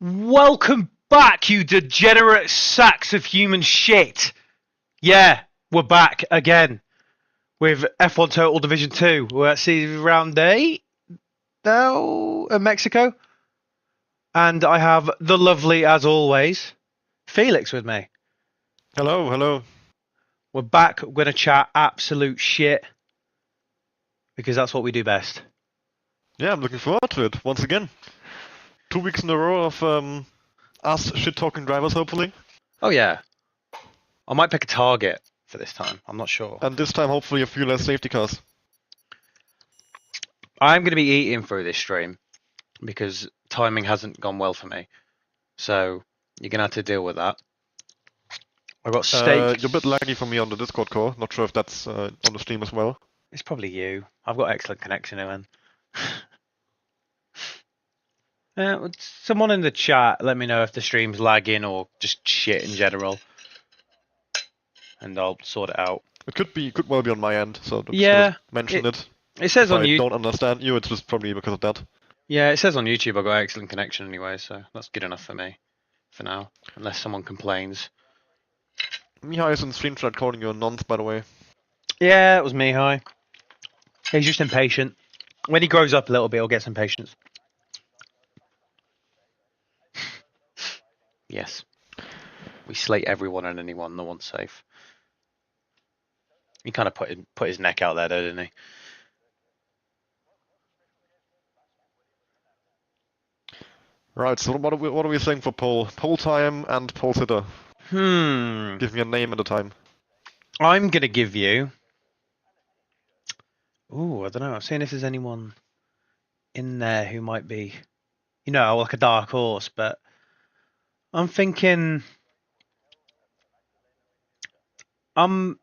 Welcome back, you degenerate sacks of human shit. Yeah, we're back again with F1 Total Division 2. We're at season round 8 now in Mexico. And I have the lovely, as always, Felix with me. Hello, hello. We're back. We're going to chat absolute shit because that's what we do best. Yeah, I'm looking forward to it once again. 2 weeks in a row of us shit-talking drivers, hopefully. Oh, yeah. I might pick a target for this time. I'm not sure. And this time, hopefully, a few less safety cars. I'm going to be eating through this stream because timing hasn't gone well for me. So you're going to have to deal with that. I got steak. You're a bit laggy for me on the Discord call. Not sure if that's on the stream as well. It's probably you. I've got excellent connection, Owen. Someone in the chat, let me know if the stream's lagging or just shit in general. And I'll sort it out. It could well be on my end, so Yeah, mention it. It says If on I don't understand you, it's just probably because of that. Yeah, it says on YouTube I've got excellent connection anyway, so that's good enough for me for now. Unless someone complains. Mihai is in stream chat calling you a nonce, by the way. Yeah, it was Mihai. He's just impatient. When he grows up a little bit, he'll get some patience. Yes. We slate everyone and anyone. No one's safe. He kind of put his neck out there, though, didn't he? Right, so what are we saying for pole? Pole time and pole sitter. Give me a name and a time. I'm going to give you... Ooh, I don't know. I'm seeing if there's anyone in there who might be, like a dark horse, but I'm thinking... Oh,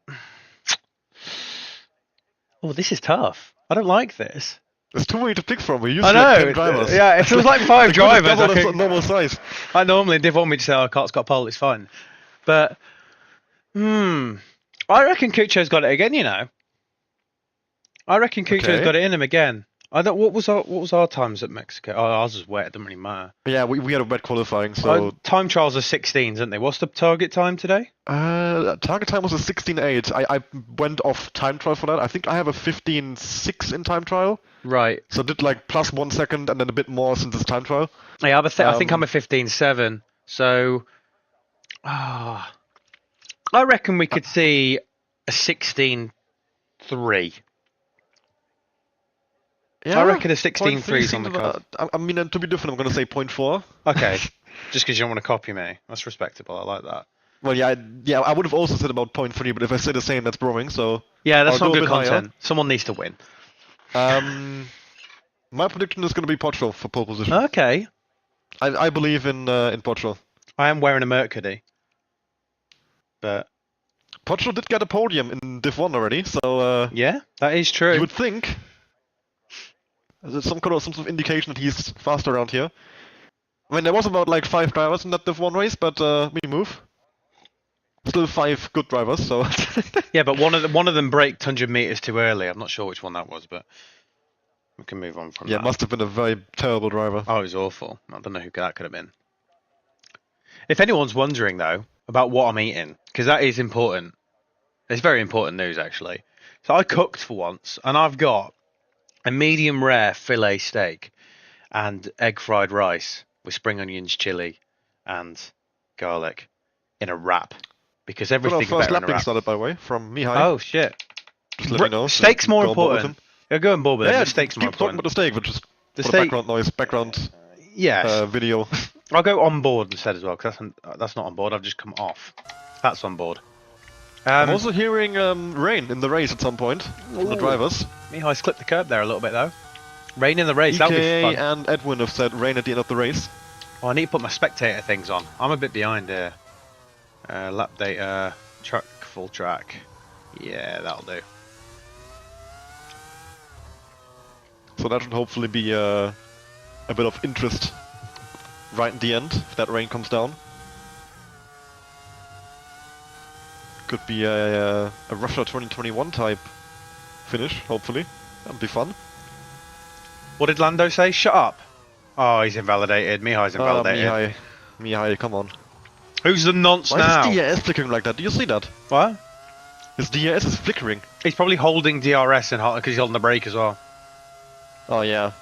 this is tough. I don't like this. There's too many to pick from. We usually I know. have 10 drivers. Yeah, if it was like 5 drivers, That's normal size. I normally Div want me to say, "Oh, Cart's got pole, it's fine." But I reckon Kucho's got it again. I reckon Kucho's got it in him again. I don't. What was our times at Mexico? Oh, ours was wet. It doesn't really matter. Yeah, we had a wet qualifying, so time trials are 16s, aren't they? What's the target time today? Target time was a 16.8. I went off time trial for that. I think I have a 15.6 in time trial. Right. So I did like plus 1 second and then a bit more since it's time trial. Yeah, I think I'm a 15.7. So, I reckon we could see a 16.3. Yeah, I reckon a 16.3 is on the card. I mean, to be different, I'm going to say 0.4. Okay, just because you don't want to copy me. That's respectable. I like that. Well, yeah, I would have also said about 0.3, but if I say the same, that's broming, so... Yeah, that's not good content. Higher. Someone needs to win. My prediction is going to be Portugal for pole position. Okay. I believe in Portugal. I am wearing a Mercury. But... Portugal did get a podium in Div 1 already, so... yeah, that is true. You would think... There's some sort of indication that he's fast around here. I mean, there was about like 5 drivers in that Div 1 race, but we move. Still 5 good drivers, so... yeah, but one of them braked 100 meters too early. I'm not sure which one that was, but we can move on from that. Yeah, it must have been a very terrible driver. Oh, it was awful. I don't know who that could have been. If anyone's wondering, though, about what I'm eating, because that is important. It's very important news, actually. So I cooked for once, and I've got a medium rare filet steak and egg fried rice with spring onions, chili, and garlic in a wrap. Because everything first lap being started, by the way, from Mihai. Oh, shit. Just let me know. Steak's more important. Yeah, go on board with it. Yeah, the steak's more important. Keep talking about the steak, which is the background noise, background video. I'll go on board instead as well, because that's not on board. I've just come off. That's on board. I'm also hearing rain in the race at some point from the drivers. Mihai's clipped the curb there a little bit, though. Rain in the race, that'll be fun. And Edwin have said rain at the end of the race. Oh, I need to put my spectator things on. I'm a bit behind here. Lap data, truck, full track. Yeah, that'll do. So that should hopefully be a bit of interest right at the end, if that rain comes down. Could be a Russia 2021 type finish, hopefully. That'd be fun. What did Lando say? Shut up. Oh, he's invalidated. Mihai's invalidated. Mihai, come on. Who's the nonce Why now? is his DRS flickering like that? Do you see that? What? His DRS is flickering. He's probably holding DRS and because he's holding the brake as well. Oh yeah.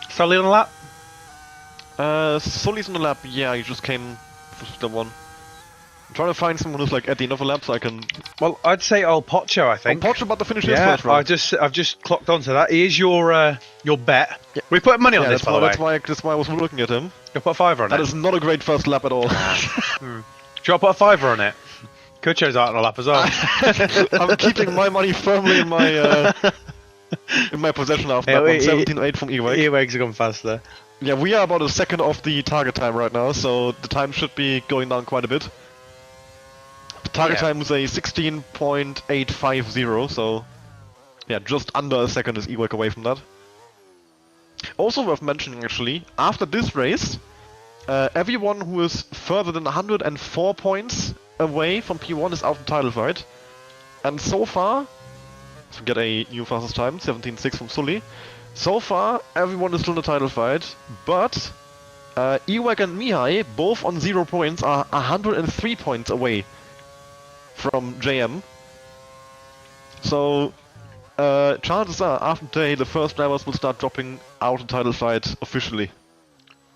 Sully on the lap? Sully's on the lap. Yeah, he just came for the one. I'm trying to find someone who's like at the end of the lap so I can. Well, I'd say old Pocho, I think. Poch about to finish his Yeah, first run. I've just clocked onto that. He is your bet. Yeah. We put money on this, by the way. That's why I was looking at him. You'll put a fiver on it. That is not a great first lap at all. Should I put a fiver on it? Kucho's out on a lap as well. I'm keeping my money firmly in my possession after that one. 17.8 from Eweg. Eweg's gone faster. Yeah, we are about a second off the target time right now, so the time should be going down quite a bit. The target time is a 16.850, so yeah, just under a second is Eweg away from that. Also worth mentioning, actually, after this race, everyone who is further than 104 points away from P1 is out of the title fight. And so far, to get a new fastest time, 17.6 from Sully. So far, everyone is still in the title fight, but Eweg and Mihai, both on 0 points, are 103 points away from JM. So, chances are, after today, the first drivers will start dropping out of the title fight officially.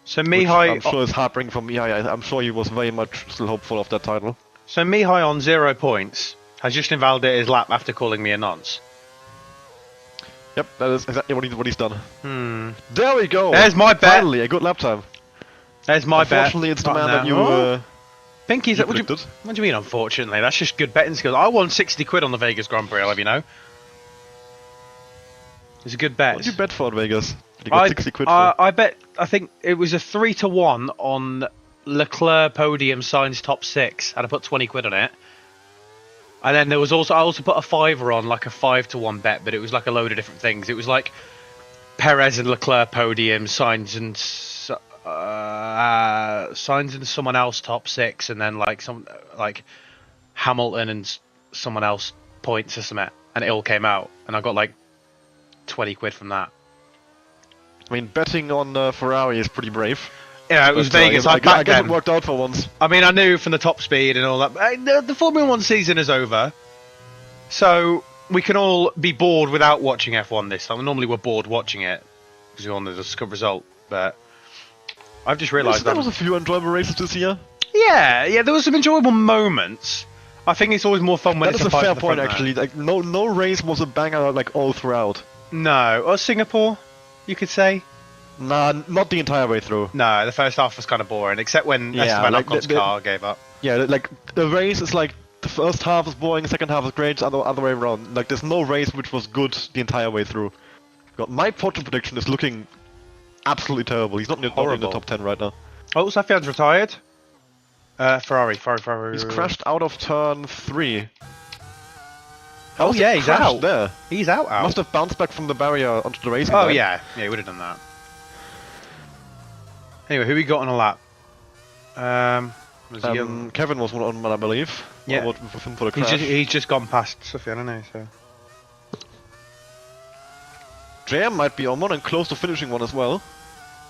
So Mihai... I'm sure it's heartbreaking for Mihai. I'm sure he was very much still hopeful of that title. So Mihai on 0 points has just invalidated his lap after calling me a nonce. Yep, that is exactly what he's done. There we go! There's my bet! Finally, a good lap time. There's my bet. Unfortunately, it's the man that you... Pinky's... What do you mean, unfortunately? That's just good betting skills. I won 60 quid on the Vegas Grand Prix, I'll have you know. It's a good bet. What did you bet for at Vegas? You got 60 quid for? I bet... I think it was a 3-1 on Leclerc podium Sainz top 6. And I put 20 quid on it. And then there was also... I also put a fiver on, like a 5-1 bet, but it was like a load of different things. It was like Perez and Leclerc podium, Sainz and someone else top 6, and then like Hamilton and someone else points or something, and it all came out, and I got like 20 quid from that. I mean, betting on Ferrari is pretty brave. Yeah, it was Vegas. I guess it worked out for once. I mean, I knew from the top speed and all that. The Formula 1 season is over, so we can all be bored without watching F1 this time. Normally we're bored watching it because we wanted a good result, but I've just realised there was a few enjoyable races this year. Yeah, there was some enjoyable moments. I think it's always more fun when it's a fight. That is a fair point, actually. Like, no race was a banger like all throughout. No, or Singapore, you could say. Nah, not the entire way through. No, the first half was kind of boring, except when Esteban Ocon's car gave up. Yeah, like the race is like the first half is boring, the second half is great, other way around. Like there's no race which was good the entire way through. My Porsche prediction is looking absolutely terrible. He's not in the top 10 right now. Oh, Safian's retired. Ferrari. He's crashed out of turn 3. Oh yeah, he's out. There. He's out. Must have bounced back from the barrier onto the racing line. Oh yeah, he would have done that. Anyway, who we got on a lap? Kevin was on, I believe. Yeah. With him for the crash. He's just gone past Safian, hasn't he? So. JM might be on one and close to finishing one as well.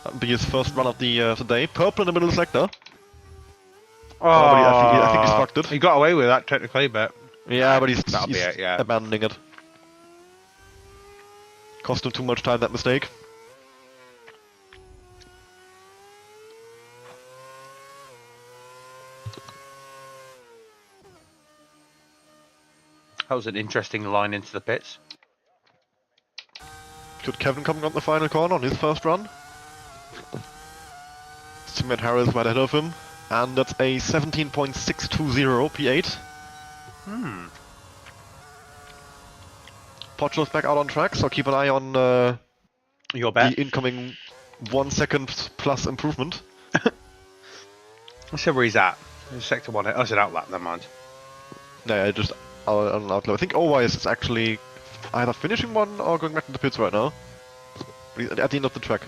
That'll be his first run of the day. Purple in the middle sector. Oh, I think he's fucked it. He got away with that technically, but yeah, but he's yeah. abandoning it. Cost him too much time, that mistake. That was an interesting line into the pits. Should Kevin coming on the final corner on his first run? Teammate Harris right ahead of him. And that's a 17.620 P8. Pocho's back out on track, so keep an eye on your bet. The incoming 1 second plus improvement. Let's see where he's at. He's sector 1. Oh, it's an outlap, never mind. Yeah, just on outlaw. I think Owais is actually either finishing one or going back to the pits right now. But he's at the end of the track.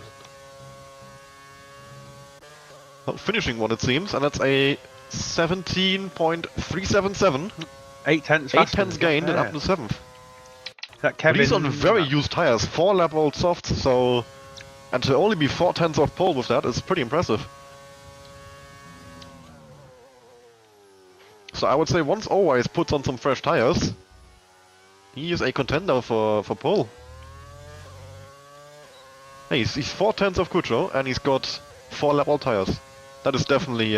Well, finishing one, it seems, and that's a 17.377. 8 tenths. 8 tenths gained and up to 7th. That Kevin. But he's on very used tires, 4-lap old softs, so And to only be 4/10 off pole with that is pretty impressive. So I would say once Always puts on some fresh tires, he is a contender for pole. Hey, he's 4/10 of Kucho, and he's got 4 lap old tires. That is definitely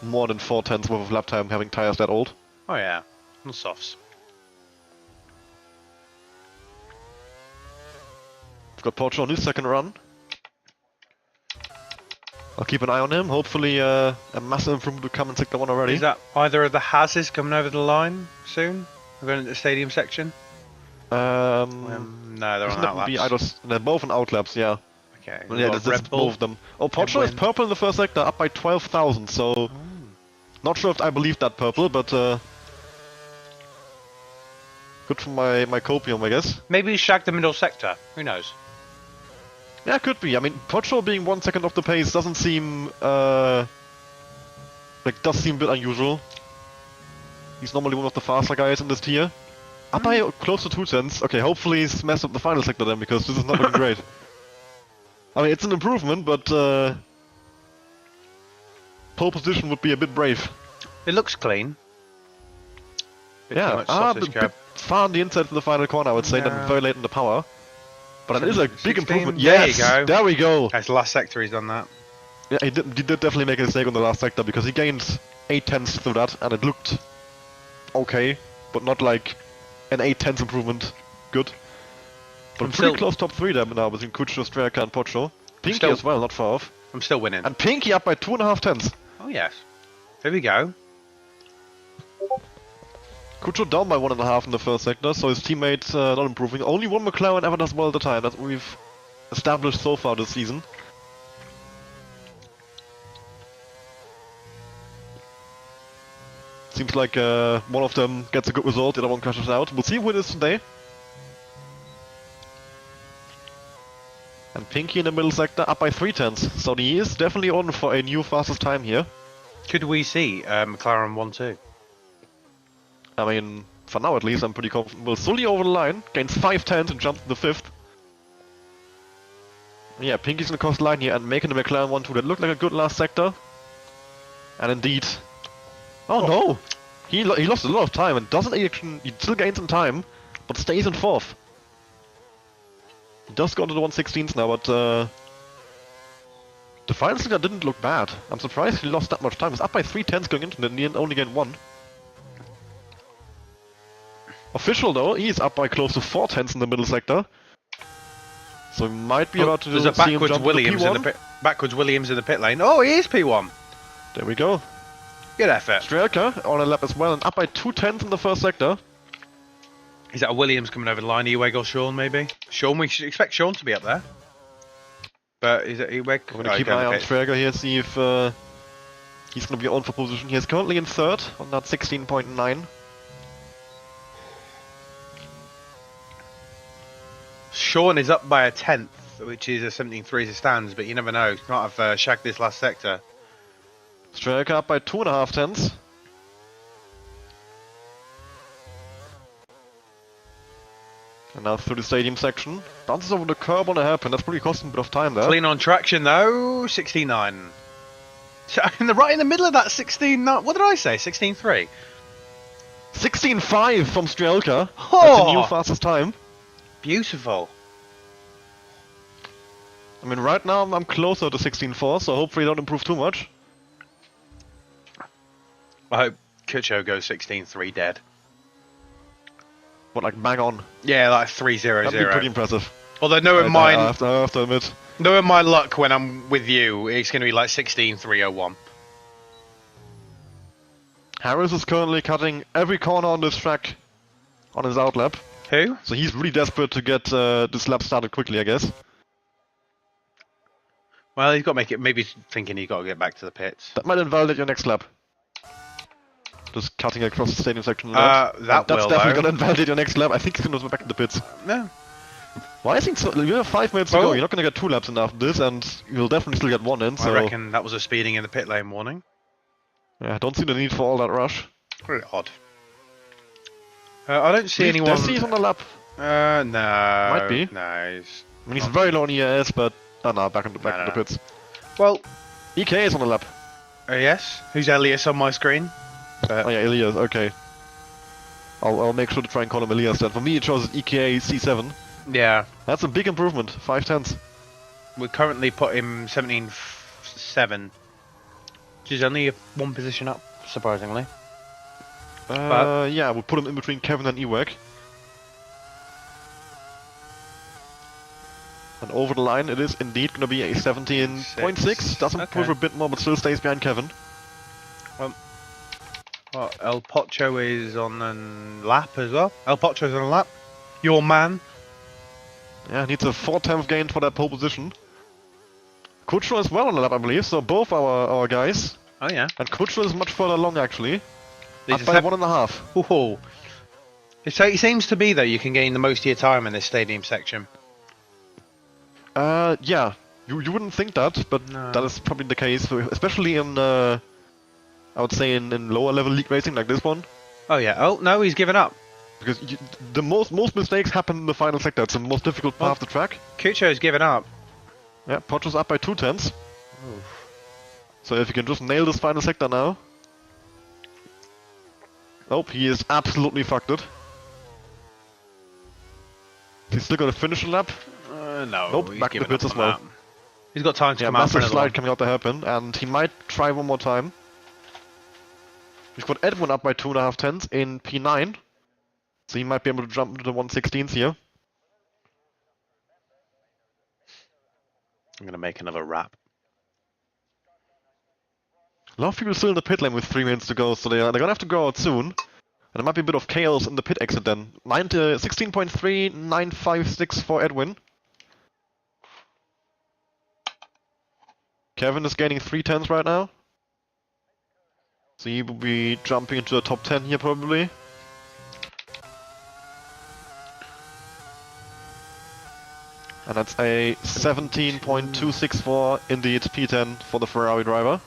more than 4/10 worth of lap time having tires that old. Oh yeah, and softs. We've got Porsche on his second run. I'll keep an eye on him. Hopefully a massive improvement will come in Sector 1 already. Is that either of the Hazes coming over the line soon? We're going into the stadium section? No, they're on outlaps. They're both on outlaps, yeah. Okay. Well, yeah, that's both of them. Oh, Porsche is purple in the first sector, up by 12,000, so... Not sure if I believe that purple, but... Good for my copium, I guess. Maybe he shagged the middle sector. Who knows? Yeah, could be. I mean, Pocho being 1 second off the pace doesn't seem, does seem a bit unusual. He's normally one of the faster guys in this tier. Up by close to 2/10. Okay, hopefully he's messed up the final sector then, because this is not looking great. I mean, it's an improvement, but, pole position would be a bit brave. It looks clean. Yeah, a bit far on the inside for the final corner, I would say, then very late in the power. But it is a big improvement. Yes, there you go. There we go. That's the last sector he's done that. Yeah, he did definitely make a mistake on the last sector because he gained 8/10 through that, and it looked okay, but not like an 8/10 improvement. Good. But pretty close top 3 there now between Kucho, Strelka, and Pocho. Pinky as well, not far off. I'm still winning. And Pinky up by 2.5/10. Oh yes. Here we go. Kucho down by 1.5 in the first sector, so his teammate not improving. Only one McLaren ever does well at the time. That's what we've established so far this season. Seems like one of them gets a good result, the other one crashes out. We'll see who it is today. And Pinky in the middle sector up by 3/10, so he is definitely on for a new fastest time here. Could we see McLaren 1-2? I mean, for now at least, I'm pretty comfortable. Sully over the line, gains 5/10 and jumps to the 5th. Yeah, Pinky's in the cost line here and making the McLaren 1-2. That looked like a good last sector. And indeed... Oh no! He lost a lot of time and doesn't actually... He still gains some time, but stays in 4th. He does go into the 1/16 now, but... The final sector didn't look bad. I'm surprised he lost that much time. He's up by 3/10 going into it and he only gained 1. Official though, he's up by close to 4/10 in the middle sector. So he might be about to there's a backwards Williams in the pit. Backwards Williams in the pit lane. Oh, he is P1. There we go. Good effort. Strelka on a lap as well and up by 2/10 in the first sector. Is that a Williams coming over the line? Eweg or Sean maybe? Sean, we should expect Sean to be up there. But is it Eweg? I'm gonna keep an eye on Strelka here, see if he's gonna be on for position. He is currently in 3rd on that 16.9. Sean is up by a 10th, which is a 17.3 as it stands, but you never know. He might have shagged this last sector. Strelka up by 2.5/10. And now through the stadium section. Bounces over the curb on a hairpin, that's pretty costing a bit of time there. Clean on traction though, 16.9. So right in the middle of that 16.9, what did I say, 16.3? 16.5 from Strelka. Oh! That's a new fastest time. Beautiful. I mean, right now I'm closer to 16.4, so hopefully don't improve too much. I hope Kucho goes 16.3 dead. What, like bang on? Yeah, like 3.00. That'd be pretty impressive. Although knowing mine, I have to admit. knowing my luck when I'm with you, it's going to be like 16.301. Harris is currently cutting every corner on this track on his outlap. Who? So he's really desperate to get this lap started quickly, I guess. Well, he's got to make it. Maybe he's thinking he's got to get back to the pits. That might invalidate your next lap. Just cutting across the stadium section. That's definitely going to invalidate your next lap. I think he's going to go back to the pits. No. Why I think so? You have 5 minutes to go. You're not going to get 2 laps in after this, and you'll definitely still get 1 in. So I reckon that was a speeding in the pit lane warning. Yeah, I don't see the need for all that rush. Very odd. I don't see anyone. Desi's on the lap. No. Might be. No. mean, he's very low on EAS, but back in the No. pits. Well, EK is on the lap. yes. Who's Elias on my screen? Oh yeah, Elias. Okay. I'll make sure to try and call him Elias then. For me, it shows EKA C7. Yeah. That's a big improvement. 5/10. We currently put him 17-7, which is only one position up, surprisingly. Yeah, we'll put him in between Kevin and Ewek. And over the line, it is indeed going to be a 17.6. Doesn't Okay. push a bit more, but still stays behind Kevin. Well, El Pocho is on a lap as well. El Pocho's on a lap. Your man. Yeah, needs a 4/10 gain for that pole position. Kutschner as well on the lap, I believe. So both our guys. Oh yeah. And Kutschner is much further along actually. These Up are by 1.5. Ooh. So it seems to be though you can gain the most of your time in this stadium section. Yeah. You wouldn't think that, but No. that is probably the case, especially in I would say in lower level league racing like this one. Oh yeah. Oh no, he's given up. Because the most mistakes happen in the final sector. It's the most difficult part of the track. Kucho's given up. Yeah, Pocho's up by 2/10. So if you can just nail this final sector now. Nope, he is absolutely fucked it. He's still gonna finish the lap. No. Nope, he's back to the given pits up as on well. that. He's got time to Yeah, come out for massive another slide one. coming out the hairpin, and he might try one more time. We've got Edwin up by 2.5 in P9. So he might be able to jump into the 116s here. I'm gonna make another wrap. A lot of people still in the pit lane with 3 minutes to go, so they're gonna have to go out soon. And there might be a bit of chaos in the pit exit then. 16.3956 for Edwin. Kevin is gaining 3/10 right now. So he will be jumping into the top 10 here probably. And that's a 17.264 indeed P10 for the Ferrari driver.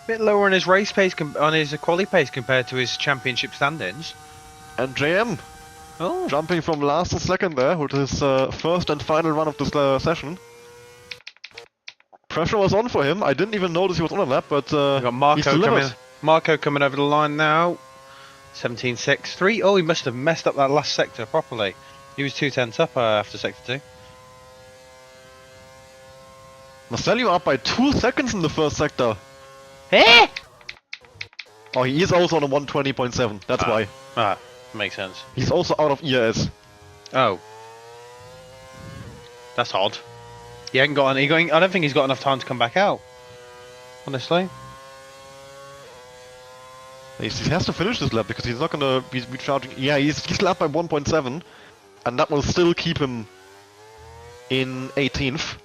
Bit lower on his race pace, on his quali pace compared to his championship stand-ins. And JM Oh. jumping from last to second there with his first and final run of this session. Pressure was on for him. I didn't even notice he was on a lap, but We've got he's Marco delivered. coming. Marco coming over the line now. 17.63. Oh, he must have messed up that last sector properly. He was 2/10 up after sector 2. Marcelio up by 2 seconds in the first sector. Eh? Oh, he is also on a 120.7. That's why. Ah, makes sense. He's also out of EAS. Oh. That's odd. He ain't got any. I don't think he's got enough time to come back out. Honestly. He has to finish this lap because he's not gonna be recharging. Yeah, he's lapped by 1.7, and that will still keep him in 18th.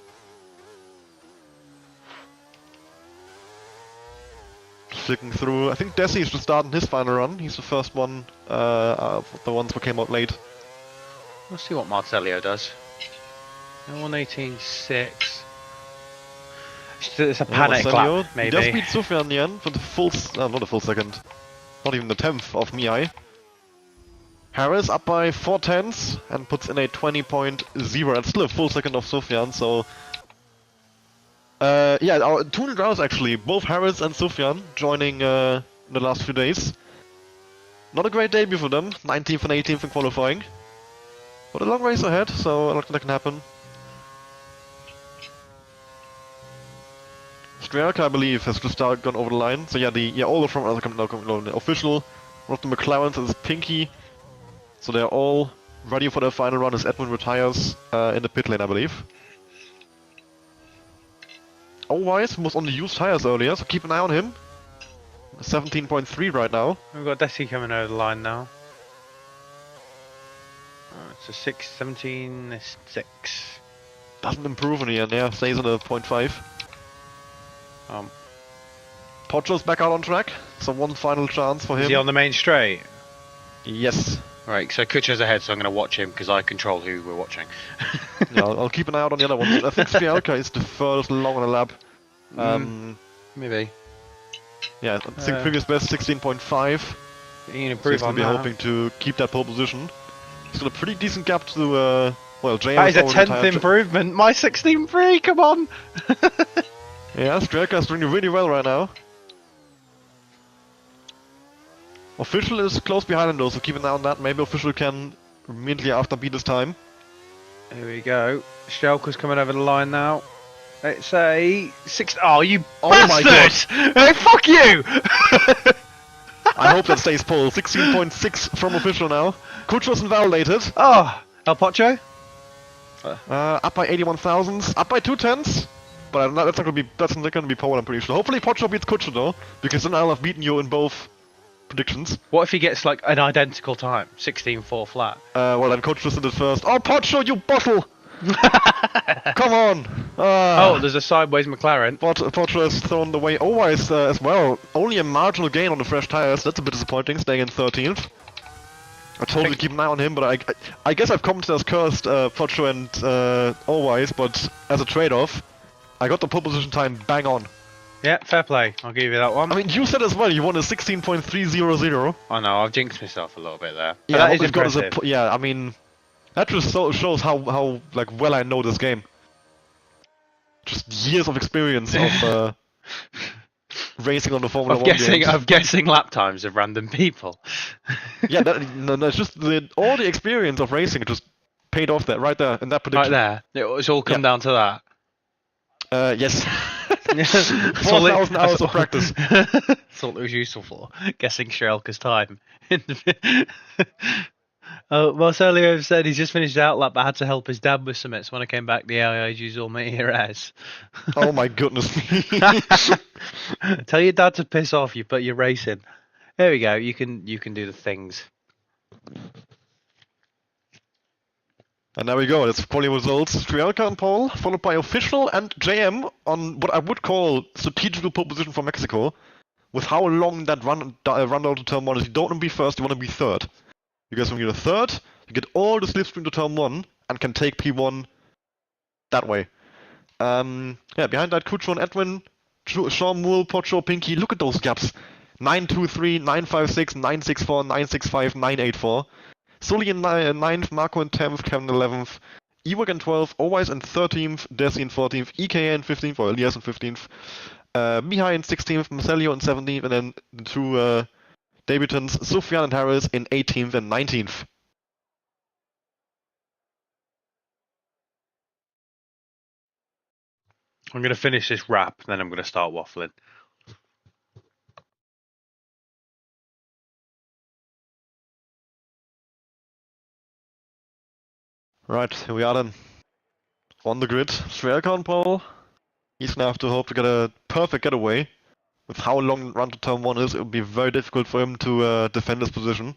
Flicking through. I think Desi is just starting his final run. He's the first one of the ones who came out late. Let's see what Marcelio does. 118.6. It's a panic Marcelio, lap, maybe. He does beat Sufjan in the end for the full, not a full second. Not even the 10th of Miai. Harris up by 4/10 and puts in a 20.0. That's still a full second of Sufjan, so... yeah, our 2 new drivers actually, both Harris and Sufjan joining in the last few days. Not a great debut for them, 19th and 18th in qualifying. But a long race ahead, so that can happen. Strielka, I believe, has just gone over the line. So yeah, all the front runners are coming now. The official, one of the McLarens is Pinky. So they're all ready for their final run as Edwin retires in the pit lane, I believe. Otherwise, was on the used tires earlier, so keep an eye on him. 17.3 right now. We've got Desi coming over the line now. It's a 17.6. Doesn't improve in the end, yeah, stays on a 0.5. Pocho's back out on track, so one final chance for him. Is he on the main straight? Yes. Right, so Kutcher's ahead, so I'm going to watch him because I control who we're watching. Yeah, I'll keep an eye out on the other ones. I think Strielka is the furthest along on the lap. Maybe. Yeah, I think previous best 16.5. You can So improve he's on going to be that. hoping to keep that pole position. He's got a pretty decent gap to Well, JM That is a already 10th retired. improvement. My 16.3, come on! Yeah, Strelka is doing really well right now. Official is close behind him though, so keep an eye on that. Maybe Official can immediately after beat his time. Here we go. Shelka's coming over the line now. Let's say 6. Oh, you my bastard! Hey, fuck you! I hope that stays Paul. 16.6 from Official now. Kutros invalidated. Oh, El Pocho? Up by 81,000. Up by 2/10. But that's not gonna be Paul, I'm pretty sure. Hopefully Pocho beats Kutro though, because then I'll have beaten you in both predictions. What if he gets like an identical time? 16.4 flat. Well then Kutros did it first. Oh Pocho, you bottle! Come on! Oh, there's a sideways McLaren. Pocho has thrown away always as well. Only a marginal gain on the fresh tires. That's a bit disappointing, staying in 13th. I told you to keep an eye on him, but I guess I've commented as cursed Pocho and always, but as a trade-off, I got the pole position time bang on. Yeah, fair play. I'll give you that one. I mean, you said as well you won a 16.300. I know, I've jinxed myself a little bit there. But Yeah, that what is we've got impressive. yeah, I mean, that just shows how like well I know this game. Just years of experience of racing on the Formula 1 games. Of guessing lap times of random people. Yeah, no, it's just all the experience of racing just paid off there, right there, in that prediction. Right there. It's all come down to that. Yes. That's all 4,000 hours of practice. That's all it was useful for. Guessing Shrelka's time. Marcelio said he's just finished out lap, but had to help his dad with something. So when I came back, the AIG's all me here as. Oh my goodness me. Tell your dad to piss off. But you're racing. There we go. You can do the things. And there we go, it's quality results. Strelka and Paul, followed by Official and JM on what I would call strategical pole position for Mexico. With how long that run down to turn 1 is, you don't want to be first, you want to be third. Because when you're third, you get all the slipstream to turn 1 and can take P1 that way. Yeah, behind that, Kutro and Edwin, Sean Moole, Pocho, Pinky, look at those gaps. 923, 956, 964, 965, 984. Sully in 9th, Marco in 10th, Kevin in 11th, Ewok in 12th, Always in 13th, Desi in 14th, EKA in 15th, or Elias in 15th, Mihai in 16th, Marcelio in 17th, and then the two debutants, Sufjan and Harris in 18th and 19th. I'm going to finish this wrap, then I'm going to start waffling. Right, here we are then. On the grid, Strelka on pole. He's gonna have to hope to get a perfect getaway. With how long run to turn 1 is, it would be very difficult for him to defend his position.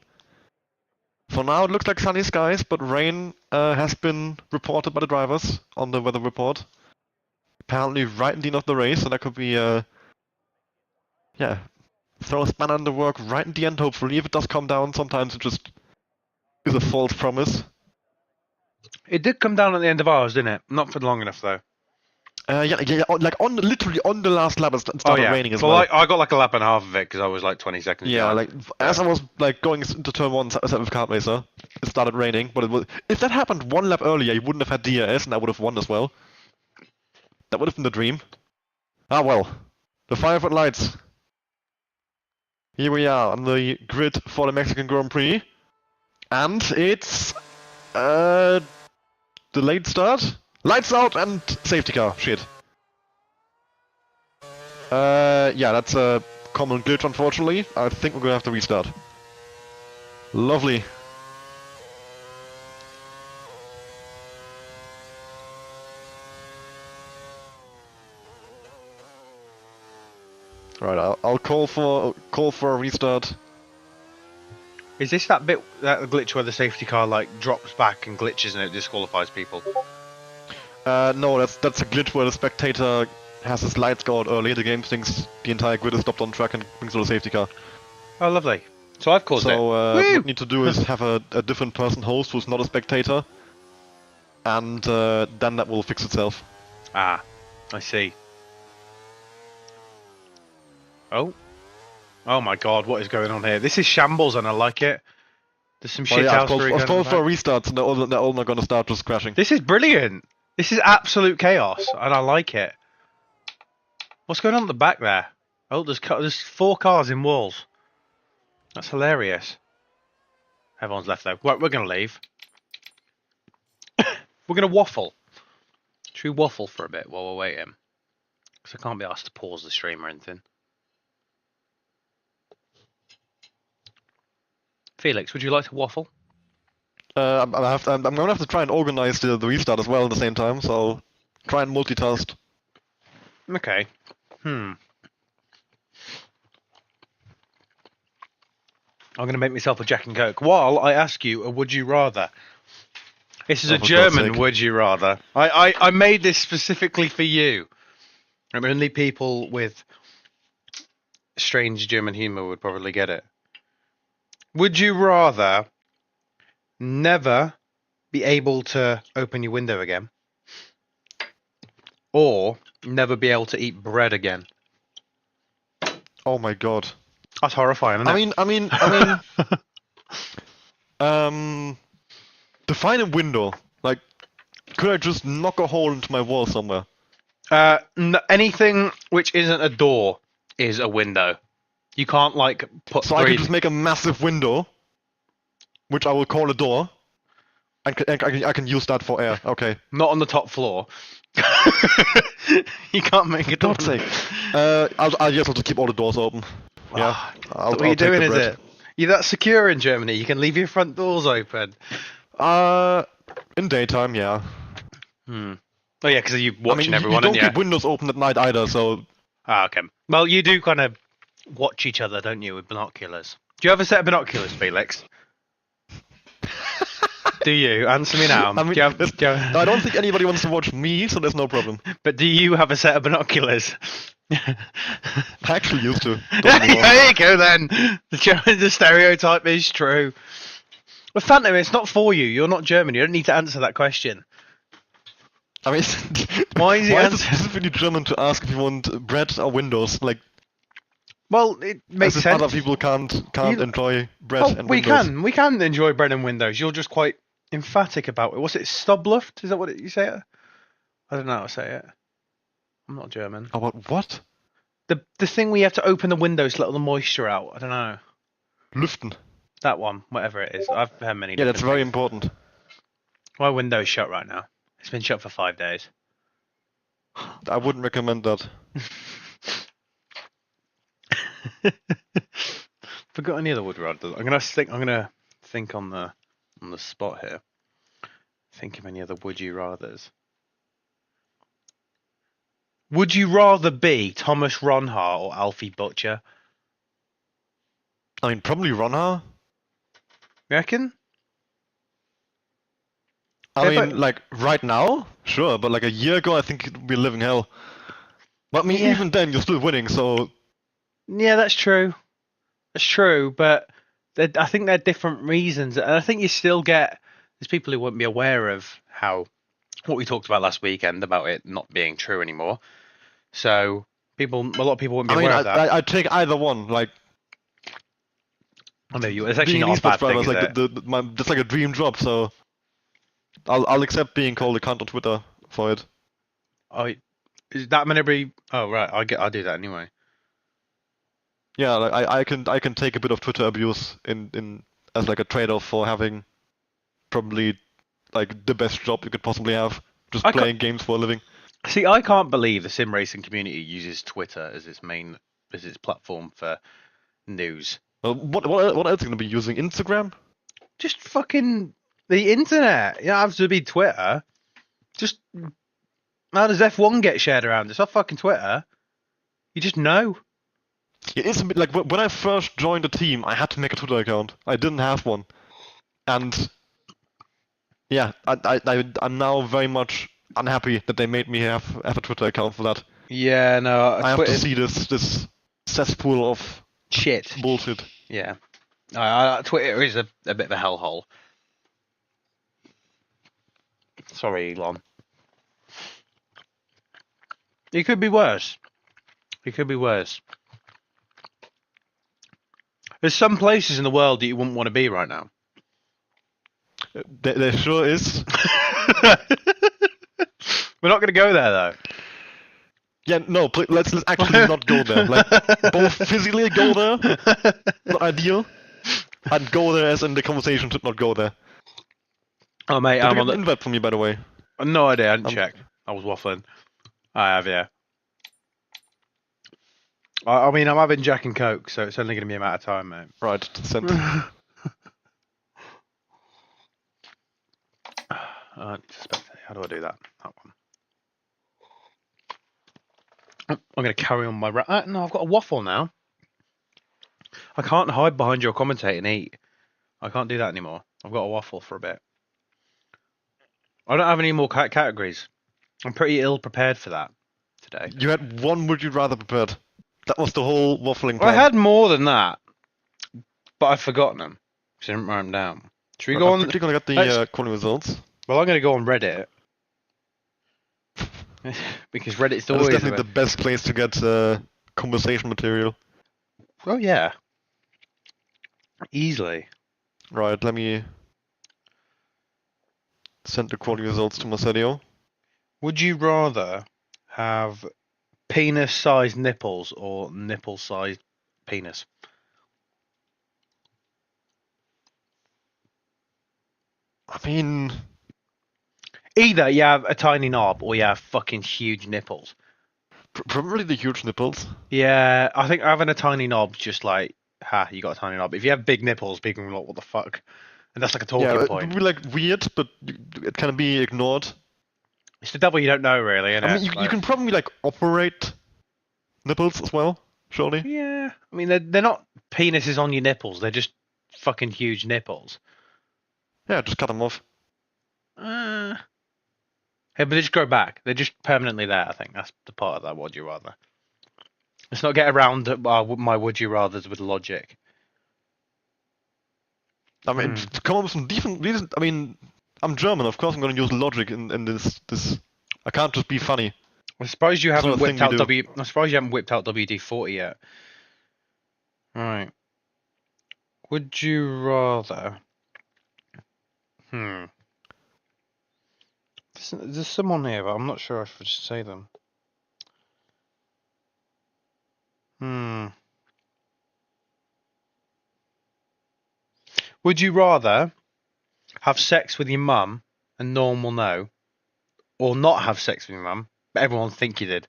For now, it looks like sunny skies, but rain has been reported by the drivers on the weather report. Apparently right in the end of the race, so that could be, yeah, throw a spanner in the work right in the end, hopefully. If it does come down, sometimes it just is a false promise. It did come down at the end of ours, didn't it? Not for long enough, though. Yeah, like literally on the last lap, it started raining as well. I got like a lap and a half of it because I was like 20 seconds. Yeah, behind. as I was like going into turn 1 set with Kart Racer, it started raining. But if that happened 1 lap earlier, you wouldn't have had DRS, and I would have won as well. That would have been the dream. Ah well, the 5-foot lights. Here we are on the grid for the Mexican Grand Prix, and it's delayed start. Lights out and safety car. Shit. Yeah, that's a common glitch, unfortunately. I think we're gonna have to restart. Lovely. Right, I'll call for a restart. Is this that bit, that glitch where the safety car like drops back and glitches and it disqualifies people? No, that's a glitch where the spectator has his lights go out early. The game thinks the entire grid is stopped on track and brings out a safety car. Oh, lovely. So I've caused it. So what we need to do is have a different person host who's not a spectator, and then that will fix itself. Ah, I see. Oh. Oh my god, what is going on here? This is shambles and I like it. There's some Well, shit yeah, house for of course for restarts, they're all not gonna start just crashing. This is brilliant. This is absolute chaos, and I like it. What's going on at the back there? Oh, there's 4 cars in walls. That's hilarious. Everyone's left though. We're going to leave. We're going to waffle. Should we waffle for a bit while we're waiting? Because I can't be asked to pause the stream or anything. Felix, would you like to waffle? I'm gonna have to try and organize the restart as well at the same time, so I'll try and multitask. Okay. I'm going to make myself a Jack and Coke while I ask you a would you rather. This is a for God's German sake. would you rather. I made this specifically for you. I mean, only people with strange German humour would probably get it. Would you rather never be able to open your window again, or never be able to eat bread again? Oh my god. That's horrifying, isn't it? Define a window. Like, could I just knock a hole into my wall somewhere? Anything which isn't a door is a window. You can't like put. So I can just make a massive window, which I will call a door, and I can use that for air. Okay. Not on the top floor. You can't make a door. God's sake. I guess I'll just keep all the doors open. Yeah. What are you doing? Is it? You're that secure in Germany. You can leave your front doors open. In daytime, yeah. Oh yeah, because you're watching everyone. You don't keep windows open at night either, so. Ah, okay. Well, you do kind of watch each other, don't you, with binoculars? Do you have a set of binoculars, Felix? Do you? Answer me now. I mean, I don't think anybody wants to watch me, so there's no problem. But do you have a set of binoculars? I actually used to. There you go then. The stereotype is true. But Phantom, it's not for you. You're not German. You don't need to answer that question. I mean, why is it specifically German to ask if you want bread or windows? Like, well, it makes as if sense. other people can't enjoy bread and we windows. We can enjoy bread and windows. You're just quite emphatic about it. What's it? Stobluft? Is that what you say it? I don't know how to say it. I'm not German. About what? The thing where you have to open the windows to let all the moisture out. I don't know. Lüften. That one, whatever it is. I've had many. Yeah, that's very things. important. My window's shut right now. It's been shut for 5 days. I wouldn't recommend that. Forgot any other would rather. I'm gonna think on the spot here. Think of any other would you rathers. Would you rather be Thomas Ronhart or Alfie Butcher? I mean, probably Ronhart. You reckon? I mean, like, right now? Sure, but like a year ago, I think it would be living hell. But I mean, even then, you're still winning, so... Yeah, that's true. That's true, but I think they're different reasons. And I think you still get... There's people who wouldn't be aware of what we talked about last weekend about it not being true anymore. So, a lot of people wouldn't be aware of that. I'd take either one, like... I know it's actually not a bad thing, is like it? that's like a dream job, so... I'll accept being called a cunt on Twitter for it. Is that meant to be? Oh right, I do that anyway. Yeah, like I can take a bit of Twitter abuse in as like a trade-off for having probably like the best job you could possibly have, just playing games for a living. See, I can't believe the sim racing community uses Twitter as its platform for news. What else are you gonna be using? Instagram? Just fucking the internet. You don't have to be Twitter. Just how does F1 get shared around? It's not fucking Twitter. You just know. It is a bit like when I first joined the team, I had to make a Twitter account. I didn't have one, and yeah, I'm now very much unhappy that they made me have a Twitter account for that. Yeah, no. I have to see this cesspool of shit bullshit. Yeah, Twitter is a bit of a hellhole. Sorry, Elon. It could be worse. It could be worse. There's some places in the world that you wouldn't want to be right now. There sure is. We're not going to go there though. Yeah, no, let's actually not go there. Like, both physically go there, not ideal, and go there as in the conversation should not go there. Oh mate, Did I'm you on get the. an invite from me, by the way? No idea. I didn't check. I was waffling. I have, yeah. I mean, I'm having Jack and Coke, so it's only going to be a matter of time, mate. Right, sent. How do I do that? That one. I'm going to carry on my. No, I've got a waffle now. I can't hide behind your commentate and eat. I can't do that anymore. I've got a waffle for a bit. I don't have any more categories. I'm pretty ill prepared for that today. You had one would you rather prepared. That was the whole waffling I plan. had more than that, but I've forgotten them. Because I didn't write them down. Should we go on? I'm pretty gonna get the calling results. Well, I'm going to go on Reddit. Because Reddit's That's always... definitely the best place to get conversation material. Oh, yeah. Easily. Right, let me send the quality results to Marcelio. Would you rather have penis-sized nipples or nipple-sized penis? I mean, Either you have a tiny knob or you have fucking huge nipples. probably the huge nipples. Yeah, I think having a tiny knob's just like, you got a tiny knob. If you have big nipples, people will be like, what the fuck? And that's like a talking Yeah, it point. would be like weird, but it can be ignored. It's the devil you don't know, really, isn't I it? mean, you can probably like operate nipples as well, surely. Yeah, I mean, they're not penises on your nipples. They're just fucking huge nipples. Yeah, just cut them off. Hey, but they just grow back. They're just permanently there, I think. That's the part of that would you rather. Let's not get around my would you rathers with logic. I mean, to come up with some decent reason. I mean, I'm German, of course I'm going to use logic in this. I can't just be funny. I suppose you haven't Sort of whipped thing out we I suppose you haven't whipped out WD-40 yet. Right. Would you rather? There's some on here, but I'm not sure if I should say them. Would you rather have sex with your mum and no one will know, or not have sex with your mum, but everyone think you did?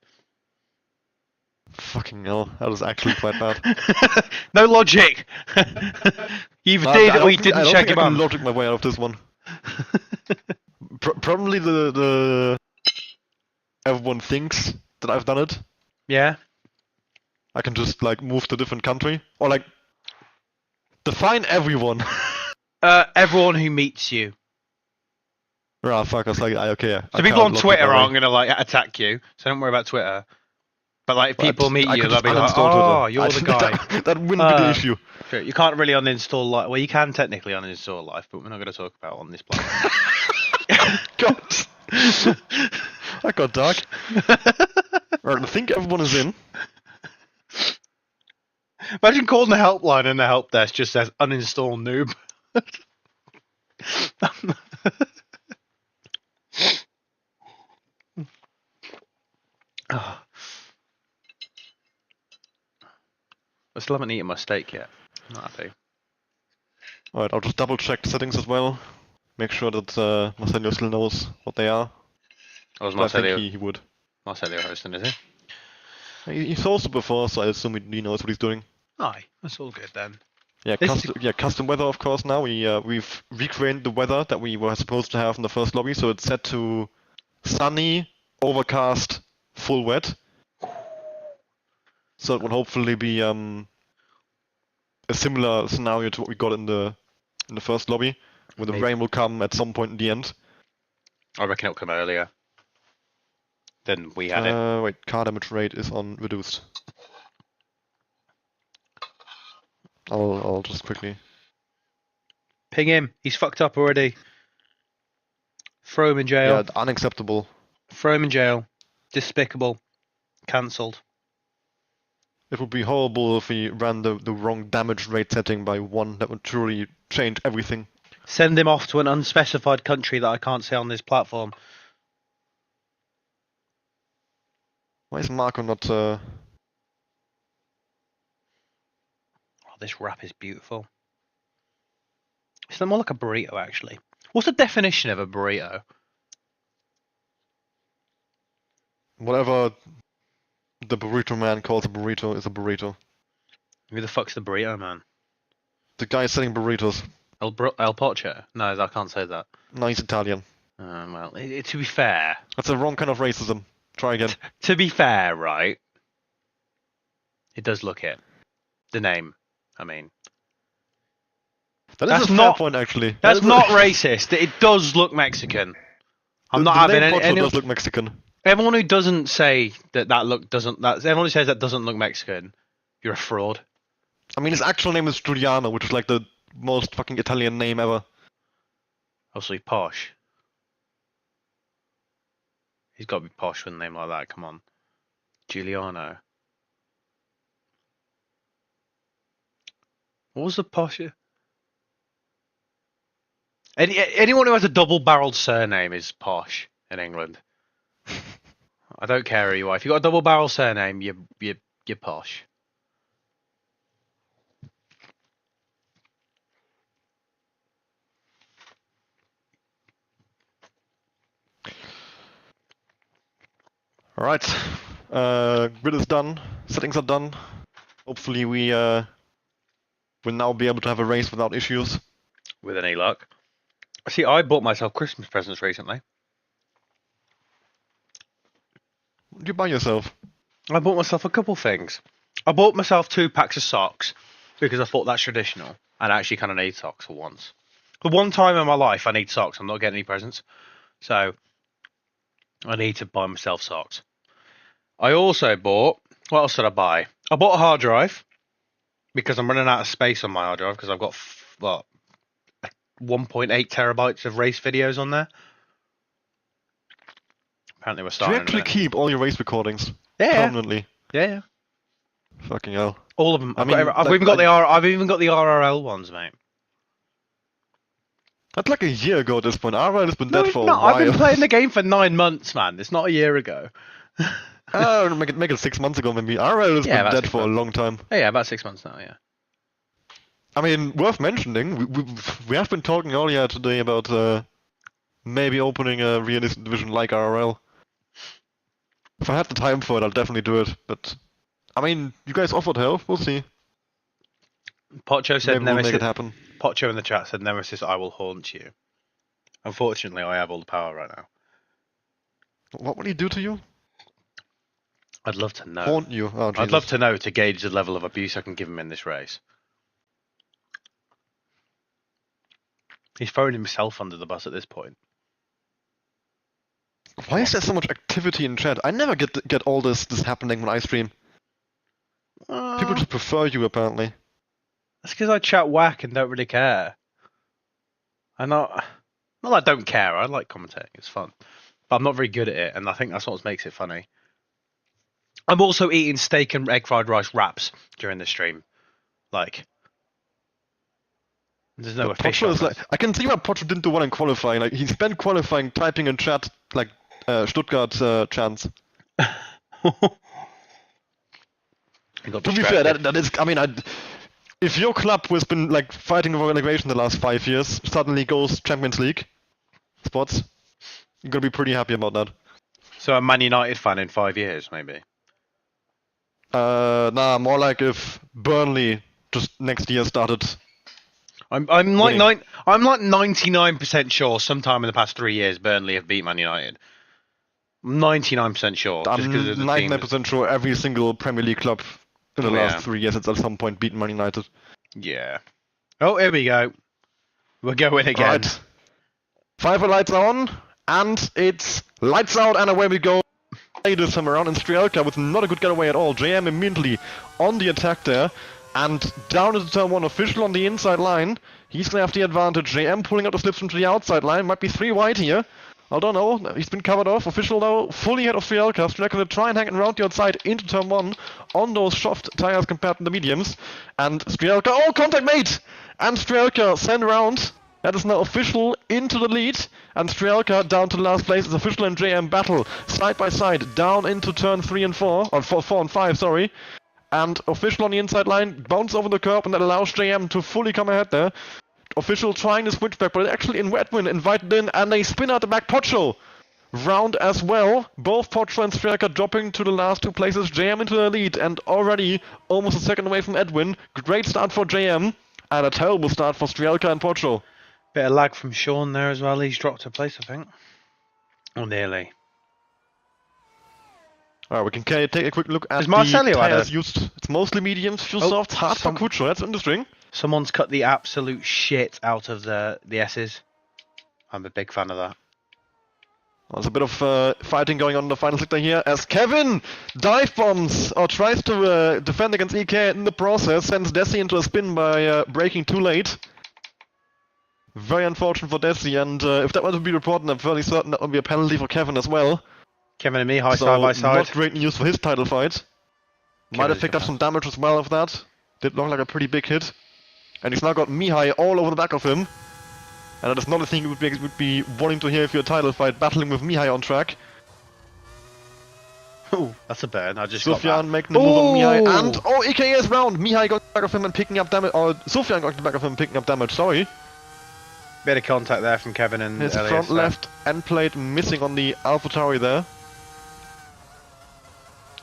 Fucking hell, that was actually quite bad. No logic. You either did or you didn't check your I can mum. logic my way out of this one. Probably the everyone thinks that I've done it. Yeah. I can just like move to a different country or like define everyone. Everyone who meets you. Ah, fuck, I was like, okay. Yeah, So people on Twitter aren't gonna like attack you, so don't worry about Twitter. But like if people meet you, they'll be like, "Oh, you're the guy." That wouldn't be the issue. True. You can't really uninstall life. Well, you can technically uninstall life, but we're not going to talk about it on this platform. God. That got dark. Right, I think everyone is in. Imagine calling the helpline and the help desk just says uninstall noob. I still haven't eaten my steak yet. I'm not happy. Alright, I'll just double check the settings as well. Make sure that Marcelio still knows what they are. I was I think Marcelio. he would. Marcelio hosting, is he? He's also before, so I assume he knows what he's doing. Aye, that's all good then. Yeah, custom weather of course now. We've recreated the weather that we were supposed to have in the first lobby, so it's set to sunny, overcast, full wet. So it will hopefully be a similar scenario to what we got in the first lobby, where the rain will come at some point in the end. I reckon it'll come earlier than we had it. Wait, car damage rate is on reduced. I'll just quickly Ping him. He's fucked up already. Throw him in jail. Yeah, unacceptable. Throw him in jail. Despicable. Cancelled. It would be horrible if we ran the wrong damage rate setting by 1. That would truly change everything. Send him off to an unspecified country that I can't say on this platform. Why is Marco not? Oh, this wrap is beautiful. It's more like a burrito, actually. What's the definition of a burrito? Whatever the burrito man calls a burrito is a burrito. Who the fuck's the burrito man? The guy selling burritos. El Pocho? No, I can't say that. No, he's Italian. Well, to be fair... That's the wrong kind of racism. Try again. To be fair, right? It does look it. The name, I mean. That's a fair point, actually. That's not racist. It does look Mexican. I'm not having any... Anyone does look Mexican. Everyone who doesn't say everyone who says that doesn't look Mexican, you're a fraud. I mean, his actual name is Giuliano, which is like the most fucking Italian name ever. Obviously posh. He's got to be posh with a name like that. Come on, Giuliano. What was the posh? Anyone who has a double-barreled surname is posh in England. I don't care who you are. If you've got a double-barrel surname, you're posh. Alright. Grid is done. Settings are done. Hopefully we will now be able to have a race without issues. With any luck. See, I bought myself Christmas presents recently. What did you buy yourself? I bought myself a couple things. I bought myself 2 packs of socks because I thought that's traditional. And I actually kind of need socks for once. For one time in my life, I need socks. I'm not getting any presents. So, I need to buy myself socks. I also bought... What else did I buy? I bought a hard drive. Because I'm running out of space on my hard drive. Because I've got, 1.8 terabytes of race videos on there. Apparently we're starting. Do you actually keep all your race recordings? Yeah. Permanently? Yeah. Fucking hell. All of them. I've even got the RRL ones, mate. That's like a year ago at this point. RRL has been dead for a while. I've been playing the game for 9 months, man. It's not a year ago. Make it 6 months ago, maybe. RRL has been dead for a long time. Oh, yeah, about 6 months now, yeah. I mean, worth mentioning, we have been talking earlier today about maybe opening a realistic division like RRL. If I had the time for it, I'll definitely do it. But, I mean, you guys offered help. We'll see. Pocho said maybe Nemesis. We'll make it happen. Pocho in the chat said, Nemesis, I will haunt you. Unfortunately, I have all the power right now. What will he do to you? I'd love to know. Haunt you? Oh, Jesus. I'd love to know to gauge the level of abuse I can give him in this race. He's throwing himself under the bus at this point. Why is there so much activity in chat? I never get all this happening when I stream. People just prefer you, apparently. That's because I chat whack and don't really care. Not that I don't care. I like commentating. It's fun. But I'm not very good at it, and I think that's what makes it funny. I'm also eating steak and egg fried rice wraps during the stream. Like, there's no fish on like, I can see why Pocho didn't do well in qualifying. Like, he spent qualifying typing in chat like Stuttgart chants. To be fair, that is. I mean, if your club has been like fighting over relegation the last 5 years, suddenly goes Champions League spots, you're gonna be pretty happy about that. So a Man United fan in 5 years, maybe. Nah, more like if Burnley just next year started. I'm like 99% sure sometime in the past 3 years Burnley have beat Man United. I'm 99% sure. I'm 99% sure every single Premier League club in the last 3 years has at some point beaten Man United. Yeah. Oh, here we go. We're going again. Right. Five lights on, and it's lights out, and away we go. This time around in Strielka with not a good getaway at all. JM immediately on the attack there. And down to the turn 1 official on the inside line. He's gonna have the advantage. JM pulling out the slips from to the outside line. Might be 3 wide here. I don't know. He's been covered off. Official now fully ahead of Strielka. Strielka will try and hang around the outside into turn 1 on those soft tires compared to the mediums. And Strielka, oh, contact mate! And Strielka sent around That is now official into the lead, and Strielka down to last place. It's official and JM battle side by side down into turn 3 and 4, or 4 and 5, sorry. And official on the inside line, bounce over the curb, and that allows JM to fully come ahead there. Official trying to switch back, but actually in Edwin invited in, and they spin out the back. Pocho round as well. Both Pocho and Strielka dropping to the last 2 places. JM into the lead, and already almost a second away from Edwin. Great start for JM, and a terrible start for Strielka and Pocho. Bit of lag from Sean there as well. He's dropped a place, I think. Or nearly. Alright, we can take a quick look at the Marcelio tires used. It's mostly mediums, few softs, hard for Kucho. That's interesting. Someone's cut the absolute shit out of the S's. I'm a big fan of that. There's a bit of fighting going on in the final sector here as Kevin dive bombs or tries to defend against EK in the process, sends Desi into a spin by braking too late. Very unfortunate for Desi, and if that were to be reported, I'm fairly certain that would be a penalty for Kevin as well. Kevin and Mihai side by side. Not great news for his title fight. Might have picked up some damage as well of that. Did look like a pretty big hit. And he's now got Mihai all over the back of him. And that is not a thing you would be wanting to hear if you're a title fight, battling with Mihai on track. Ooh, that's a burn. I just Sufjan got that. making the move on Mihai, and EK is round! Mihai got the back of him and picking up damage, or Sufjan got the back of him and picking up damage, sorry. Bit of contact there from Kevin and His Elias, front left end plate missing on the AlphaTauri there.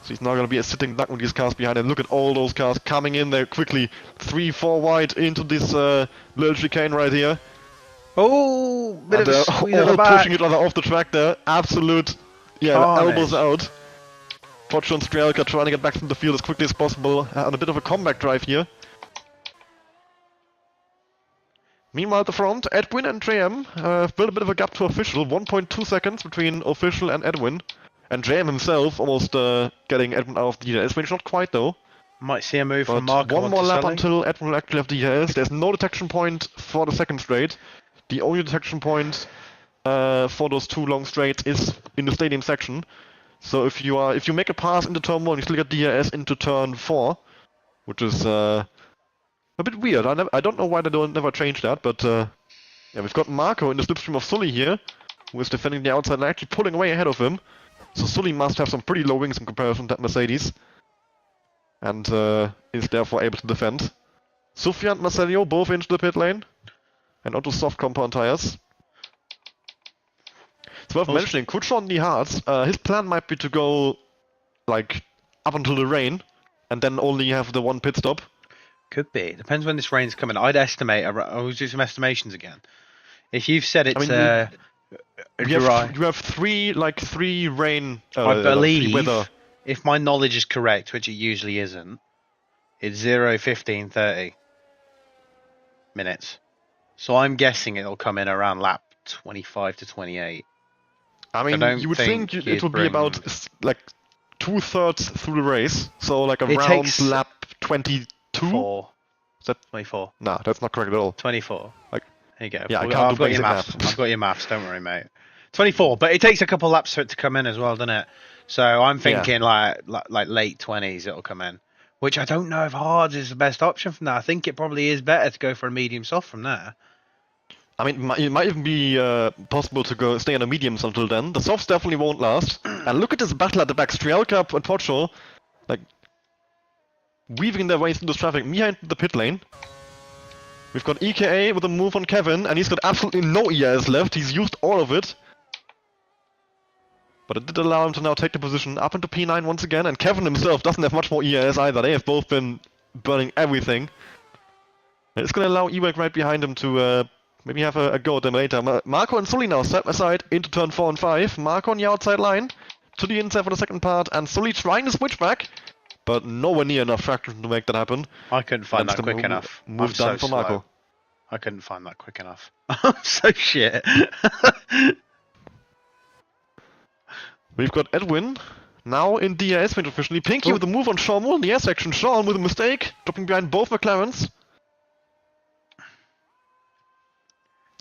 So he's now going to be a sitting duck with these cars behind him. Look at all those cars coming in there quickly. 3-4 wide into this little chicane right here. Oh, bit and of a squeeze on the all back. pushing each other off the track there. Absolute, elbows out. Pocho and Strielka trying to get back from the field as quickly as possible on a bit of a comeback drive here. Meanwhile at the front, Edwin and JM have built a bit of a gap to official. 1.2 seconds between official and Edwin. And JM himself almost getting Edwin out of the DRS range, not quite though. Might see a move But from Marco. one more lap until Edwin will actually have DRS. There's no detection point for the second straight. The only detection point for those 2 long straights is in the stadium section. So if you make a pass into turn 1, you still get DRS into turn 4, which is a bit weird. I don't know why they never change that, but yeah, we've got Marco in the slipstream of Sully here, who is defending the outside and actually pulling away ahead of him. So Sully must have some pretty low wings in comparison to that Mercedes, and is therefore able to defend. Sufjan and Marcelio both into the pit lane, and onto soft compound tires. It's worth mentioning, Kucho on the hards, his plan might be to go like up until the rain, and then only have the 1 pit stop. Could be. Depends when this rain's coming. I'd estimate. I'll do some estimations again. If you've said it's you have 3 rain. I believe, 3 weather. if my knowledge is correct, which it usually isn't, it's 0, 15, 30 minutes. So I'm guessing it'll come in around lap 25 to 28. I mean, you would think it would be about like 2/3 through the race, so like around lap 22. 4. Is that 24? Nah, that's not correct at all. 24. Like, there you go. yeah, I've got your maths. I've got your maths. Don't worry, mate. 24, but it takes a couple laps for it to come in as well, doesn't it? So I'm thinking like late 20s it'll come in, which I don't know if hards is the best option from that. I think it probably is better to go for a medium soft from there. I mean, it might even be possible to stay on the mediums until then. The softs definitely won't last. And look at this battle at the back. Strielka and Pocho, like, weaving their way through this traffic. Mihai into the pit lane. We've got EKA with a move on Kevin, and he's got absolutely no EIS left. He's used all of it. But it did allow him to now take the position up into P9 once again, and Kevin himself doesn't have much more EIS either. They have both been burning everything. And it's going to allow Ewek right behind him to maybe have a go at them later. Marco and Sully now side by side into turn 4 and 5. Marco on the outside line to the inside for the second part, and Sully trying to switch back, but nowhere near enough traction to make that happen. I couldn't find that quick enough. Move done for Marco. I couldn't find that quick enough. I'm so shit. We've got Edwin now in DRS range officially. Pinky with a move on Sean Moore in the air section. Sean with a mistake, dropping behind both McLarens.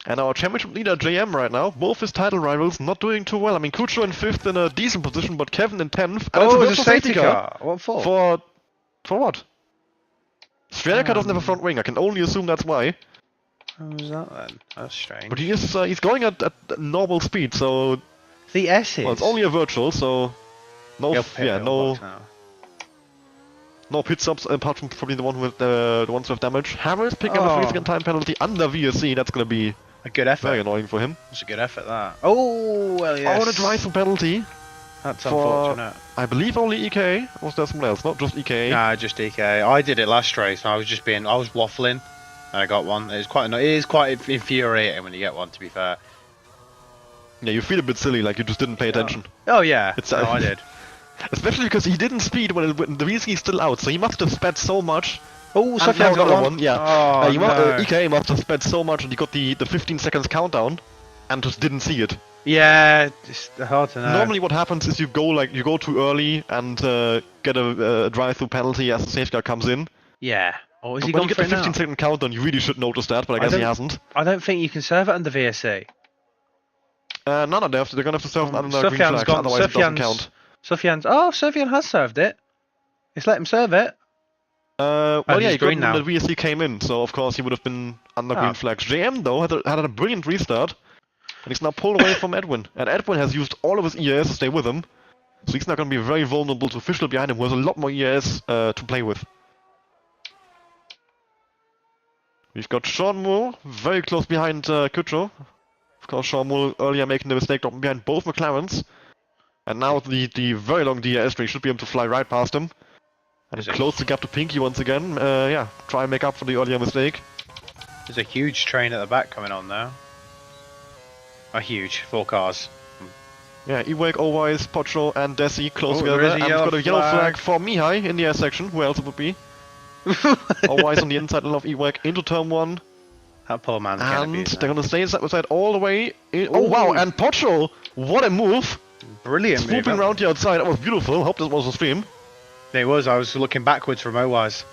And our championship leader JM right now, both his title rivals not doing too well. I mean, Kucho in 5th in a decent position, but Kevin in 10th. And it's a safety car. What for? For what? Strielka doesn't have a front wing, I can only assume that's why. How was that then? That's strange. But he's going at normal speed, so The S is. well, it's only a virtual, so no, no pit stops apart from probably the one with the ones with damage. Harris picking up a 3-second time penalty under VSC. That's gonna be a good effort. Very annoying for him. It's a good effort that. Oh well, yes. Oh, and a drive-through penalty. That's for, unfortunate. I believe only EK. Or was there someone else? Not just EK. Nah, just EK. I did it last race. I was waffling, and I got one. It is quite infuriating when you get one. To be fair. Yeah, you feel a bit silly, like you just didn't pay attention. Oh yeah, No, I did. Especially because he didn't speed when the VSC is still out, so he must have sped so much. Oh, Sofian's got one. Yeah. Oh, no. EK must have sped so much and he got the 15 seconds countdown and just didn't see it. Yeah, it's hard to know. Normally what happens is you go too early and get a drive-through penalty as the safeguard comes in. Yeah. Oh, is he when gone you for get the it now? 15-second countdown, you really should notice that, but I guess he hasn't. I don't think you can serve it under VSC. No, they're gonna have to serve it under green flags, otherwise it doesn't count. Sofian has served it. It's let him serve it. Well, yeah, he got green when now. the VSC came in, so of course he would have been under Oh. green flags. JM though had a brilliant restart, and he's now pulled away from Edwin. And Edwin has used all of his EAS to stay with him, so he's now going to be very vulnerable to Official behind him, who has a lot more EAS to play with. We've got Sean Moore very close behind Kutcho. Of course, Sean Moore earlier making the mistake dropping behind both McLarens. And now the very long DRS string should be able to fly right past him. And close the gap to Pinky once again. Yeah, try and make up for the earlier mistake. There's a huge train at the back coming on now. A huge, 4 cars. Yeah, Ewake, Owise, Pocho, and Desi close together. there is a And we've yellow got a yellow flag flag for Mihai in the air section. Who else it would be? Owise on the inside of Ewake into turn 1. That poor man's gonna be. And they're going to stay side by side all the way. Oh wow, and Pocho! What a move! Brilliant move. Swooping around the outside, that was beautiful. Hope this was a stream. It was. I was looking backwards from Owise.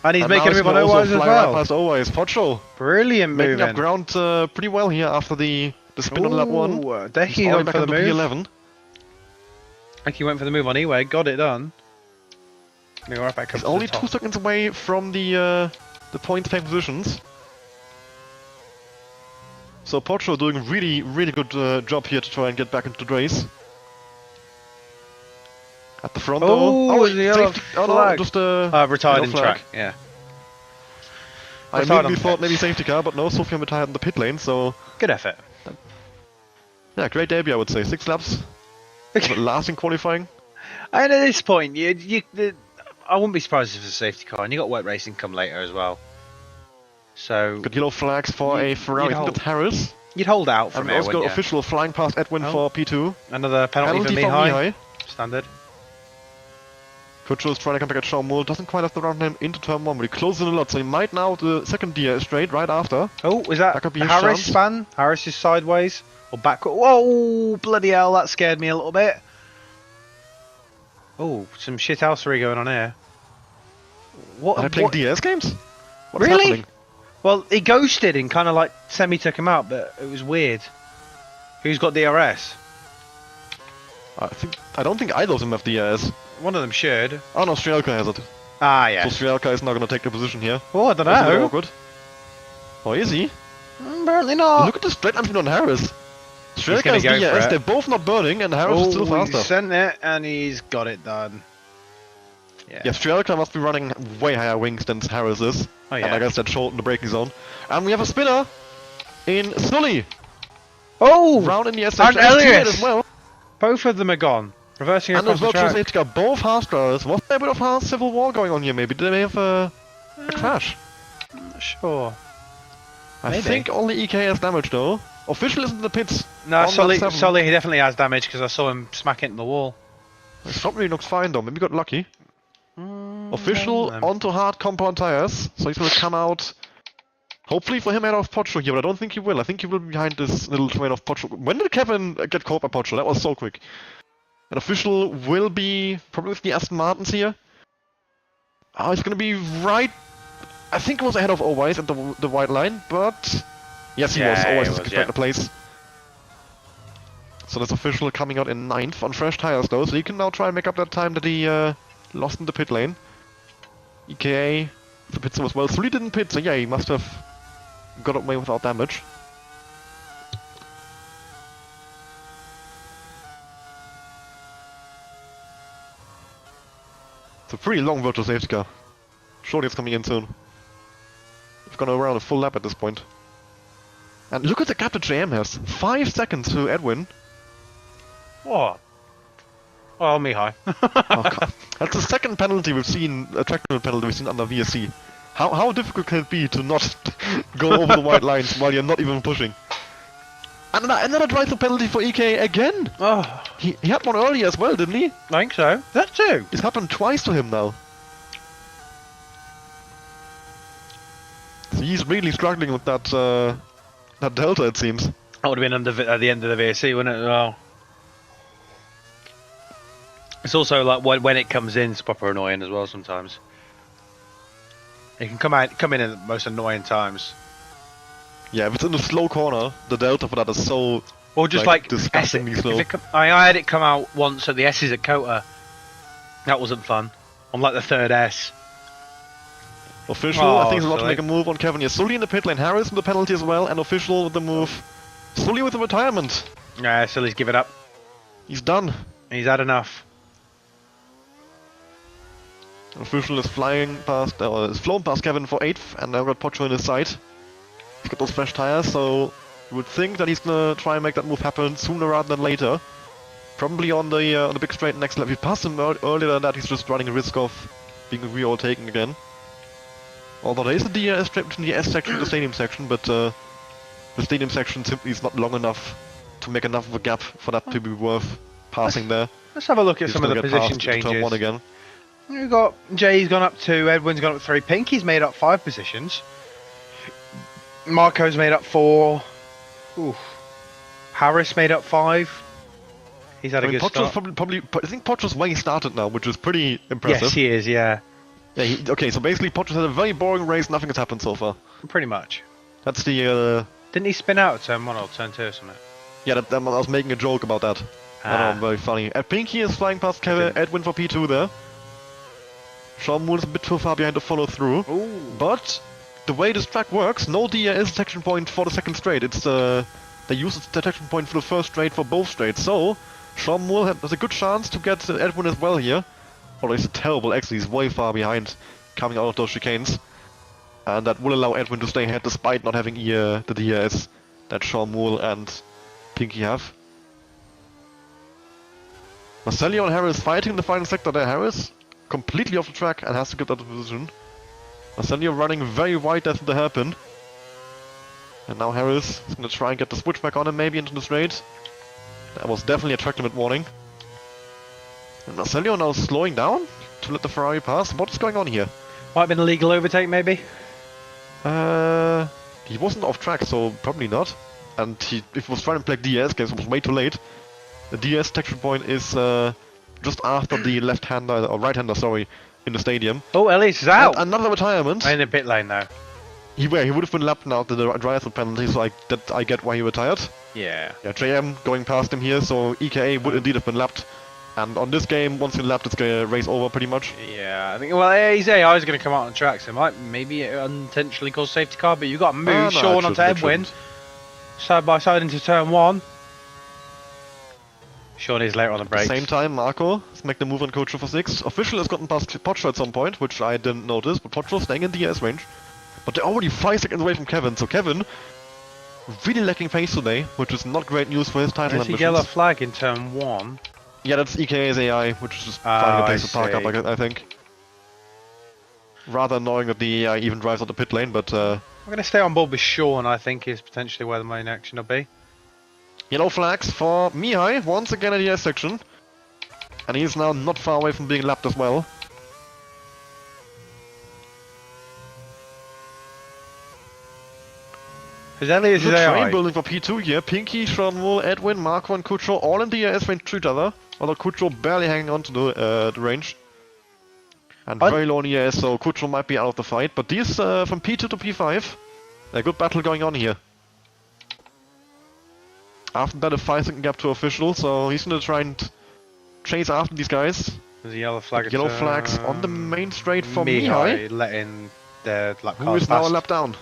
And he's And making a now move on gonna also Owise as fly well. Right past Owise. Pocho Brilliant making moving. up ground pretty well here after the spin on lap 1. Decky went for the move. P11. Decky went for the move on Eway, got it done. Gonna go right back up He's to only the top. 2 seconds away from the point take positions. So Pocho doing really good job here to try and get back into the race. At the front though. The yellow no, flag. just Retired yellow in flag. track, yeah. I Retired immediately on thought pits. maybe safety car, but no, Sofian retired in the pit lane, so Good effort. yeah, great debut I would say. 6 laps. But last in qualifying. And at this point, I wouldn't be surprised if it's a safety car, and you got wet racing come later as well. So Good yellow flags for a Ferrari. I think hold- it's Harris. you'd hold out from And here, also got wouldn't you? official flying past Edwin Oh. for P2. Another penalty, for for Mihai. Mihai. Standard. Kutcho's trying to come back at Sean Moore. Doesn't quite have the round name into turn 1, but he closes in a lot, so he might now the second gear straight right after. Oh, is that That could be his Harris chance. span? Harris is sideways or backward? Whoa, bloody hell! That scared me a little bit. Oh, some shithousery going on here. What? Are they playing what- DS games? What's Really? happening? Well, he ghosted and kind of like semi took him out, but it was weird. Who's got DRS? I don't think either of them have DS. One of them should. Oh no, Strielka has it. Ah, yeah. So Strielka is not going to take the position here. Oh, I don't That's a bit know. awkward. Oh, is he? Apparently not. Look at the straight line speed on Harris. Strielka gonna has go for DS, it. they're both not burning, and Harris is still He faster. sent it and he's got it done. Yeah. Yeah, Strielka must be running way higher wings than Harris is. Oh, And yeah. I guess that's short in the braking zone. And we have a spinner in Sully. Oh! Round in the S And section. Elias. As well. Both of them are gone. Reversing And the across the virtual track. safety car, both Haas drivers. Was there a bit of a civil war going on here maybe? Did they have a crash? Sure. I Maybe. think only EK has damage though. Official isn't in the pits. No, on lap Sully 7. he definitely has damage because I saw him smack into the wall. His front wheel looks fine though, maybe got lucky. Official then. onto hard compound tires, so he's gonna come out. Hopefully for him out of Pocho here, but I don't think he will. I think he will be behind this little train of Pocho. When did Kevin get caught by Pocho? That was so quick. An official will be probably with the Aston Martins here. Oh, he's gonna be right. I think he was ahead of Owise at the white line, but yes, he Yeah, was. he Owise is was, back yeah. to place. So that's official coming out in 9th on fresh tires though, so he can now try and make up that time that he lost in the pit lane. EKA, the pit stop as well. Sully didn't pit, so yeah, he must have got away without damage. It's a pretty long virtual safety car. Surely it's coming in soon. We've gone around a full lap at this point. And look at the gap that JM has. 5 seconds to Edwin. What? Well, Mihai. Oh, God. That's the second penalty we've seen, a track limit penalty we've seen under VSC. How difficult can it be to not go over the white lines while you're not even pushing? And another drive-through penalty for EK again! Oh, He had one earlier as well, didn't he? I think so. That too. It's happened twice to him now. So he's really struggling with that that delta, it seems. That would have been at the end of the VSC, wouldn't it? Well, it's also like when it comes in, it's proper annoying as well sometimes. It can come in at the most annoying times. Yeah, if it's in a slow corner, the delta for that is so Or just like disgustingly slow. I had it come out once at the S's at Kota. That wasn't fun. On like the third S. Official, I think he's about to make a move on Kevin here. Sully in the pit lane, Harris with the penalty as well, and Official with the move. Sully with the retirement. Yeah, Sully's given up. He's done. He's had enough. Official is flying past, is flown past Kevin for 8th, and now got Pocho in his side. He's got those fresh tires, so you would think that he's gonna try and make that move happen sooner rather than later. Probably on the big straight next lap. If you pass him earlier than that, he's just running a risk of being re-overtaken again. Although there is a DRS straight between the S section and the stadium section, but the stadium section simply is not long enough to make enough of a gap for that to be worth passing there. Let's have a look at He's some of gonna the get position past into turn changes. 1 again. We've got Jay's gone up 2, Edwin's gone up 3, Pinky's made up 5 positions. Marco's made up 4. Oof. Harris made up 5. He's had a good Pocho's start. probably, I think Pocho's way started now, which is pretty impressive. Yes, he is, yeah. Yeah, okay, so basically Pocho's had a very boring race, nothing has happened so far. Pretty much. That's the, Didn't he spin out at turn 1 or turn 2 or something? yeah, I was making a joke about that. I know, very funny. Pinky is flying past Kevin, Edwin for P2 there. Sean Moore is a bit too far behind to follow through. Ooh. But the way this track works, no DRS detection point for the second straight. It's they use the detection point for the first straight for both straights. So Sean Moore has a good chance to get Edwin as well here. Although it's a terrible exit, he's way far behind coming out of those chicanes. And that will allow Edwin to stay ahead despite not having the DRS that Sean Moore and Pinky have. Marcelio and Harris fighting in the final sector there. Harris completely off the track and has to get out of position. Marcelio running very wide as the hairpin. And now Harris is going to try and get the switchback on him maybe into the straight. That was definitely a track limit warning. And Marcelio now slowing down to let the Ferrari pass. What's going on here? Might have been a legal overtake, maybe? He wasn't off track, so probably not. And if he was trying to play DS games, it was way too late. The DS detection point is just after the left-hander, or right-hander, sorry, in the stadium. Oh, Ellis is out! And another retirement. In the pit lane now. He would have been lapped now to the drive-through penalty, so I get why he retired. Yeah. Yeah, JM going past him here, so EKA would indeed have been lapped. And on this game, once you're lapped, it's gonna race over pretty much. Yeah, I think, well, his AI is going to come out on track, so it might maybe unintentionally cause safety car, but you've got to move No, Sean onto Edwin. Side by side into turn 1. Sean is later on the brakes. Same time, Marco has made the move on Coach for 6. Official has gotten past Pocho at some point, which I didn't notice, but Pocho staying in DS range. But they're already 5 seconds away from Kevin, so Kevin really lacking pace today, which is not great news for his title There's a ambitions. yellow flag in turn 1. Yeah, that's EKA's AI, which is just finding a place to park up, I think. Rather annoying that the AI even drives out the pit lane, but I'm going to stay on board with Sean, I think, is potentially where the main action will be. yellow flags for Mihai, once again in the S section. And he's now not far away from being lapped as well. Is Elliot Good his train AI? building for P2 here. Pinky, Sean, Edwin, Marco and Kucho all in the S range to each other. Although Kucho barely hanging on to the range. And very low in the ES, so Kucho might be out of the fight. But these from P2 to P5, a good battle going on here. After that, a 5-second gap to official, so he's gonna try and chase after these guys. There's a yellow flag. Yellow flags on the main straight for Mihai, letting the lap who cars is now a past. lap down.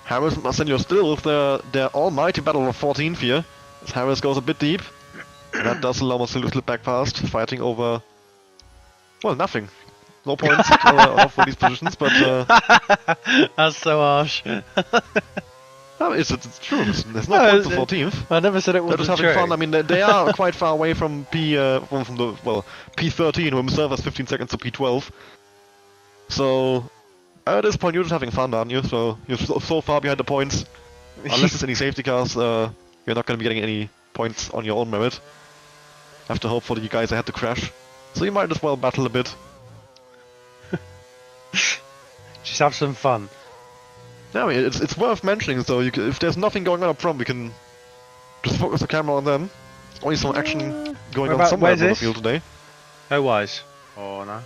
Harris and Marcelo still with their almighty battle of 14th here. As Harris goes a bit deep. That does allow Marcelo to slip back past, fighting over... Well, nothing. No points for these positions, but... That's so harsh. No, it's true. There's no No, points for 14th. I never said it They're wasn't just true. having fun. I mean, they are quite far away from P13, who himself has 15 seconds to P12. So at this point, you're just having fun, aren't you? So you're so far behind the points. Unless there's any safety cars, you're not going to be getting any points on your own merit. Have to hope for the guys ahead to crash. So you might as well battle a bit. Just have some fun. Yeah, I mean, it's worth mentioning. So if there's nothing going on up front, we can just focus the camera on them. Only some action going on somewhere on the field today. No wise. Oh no.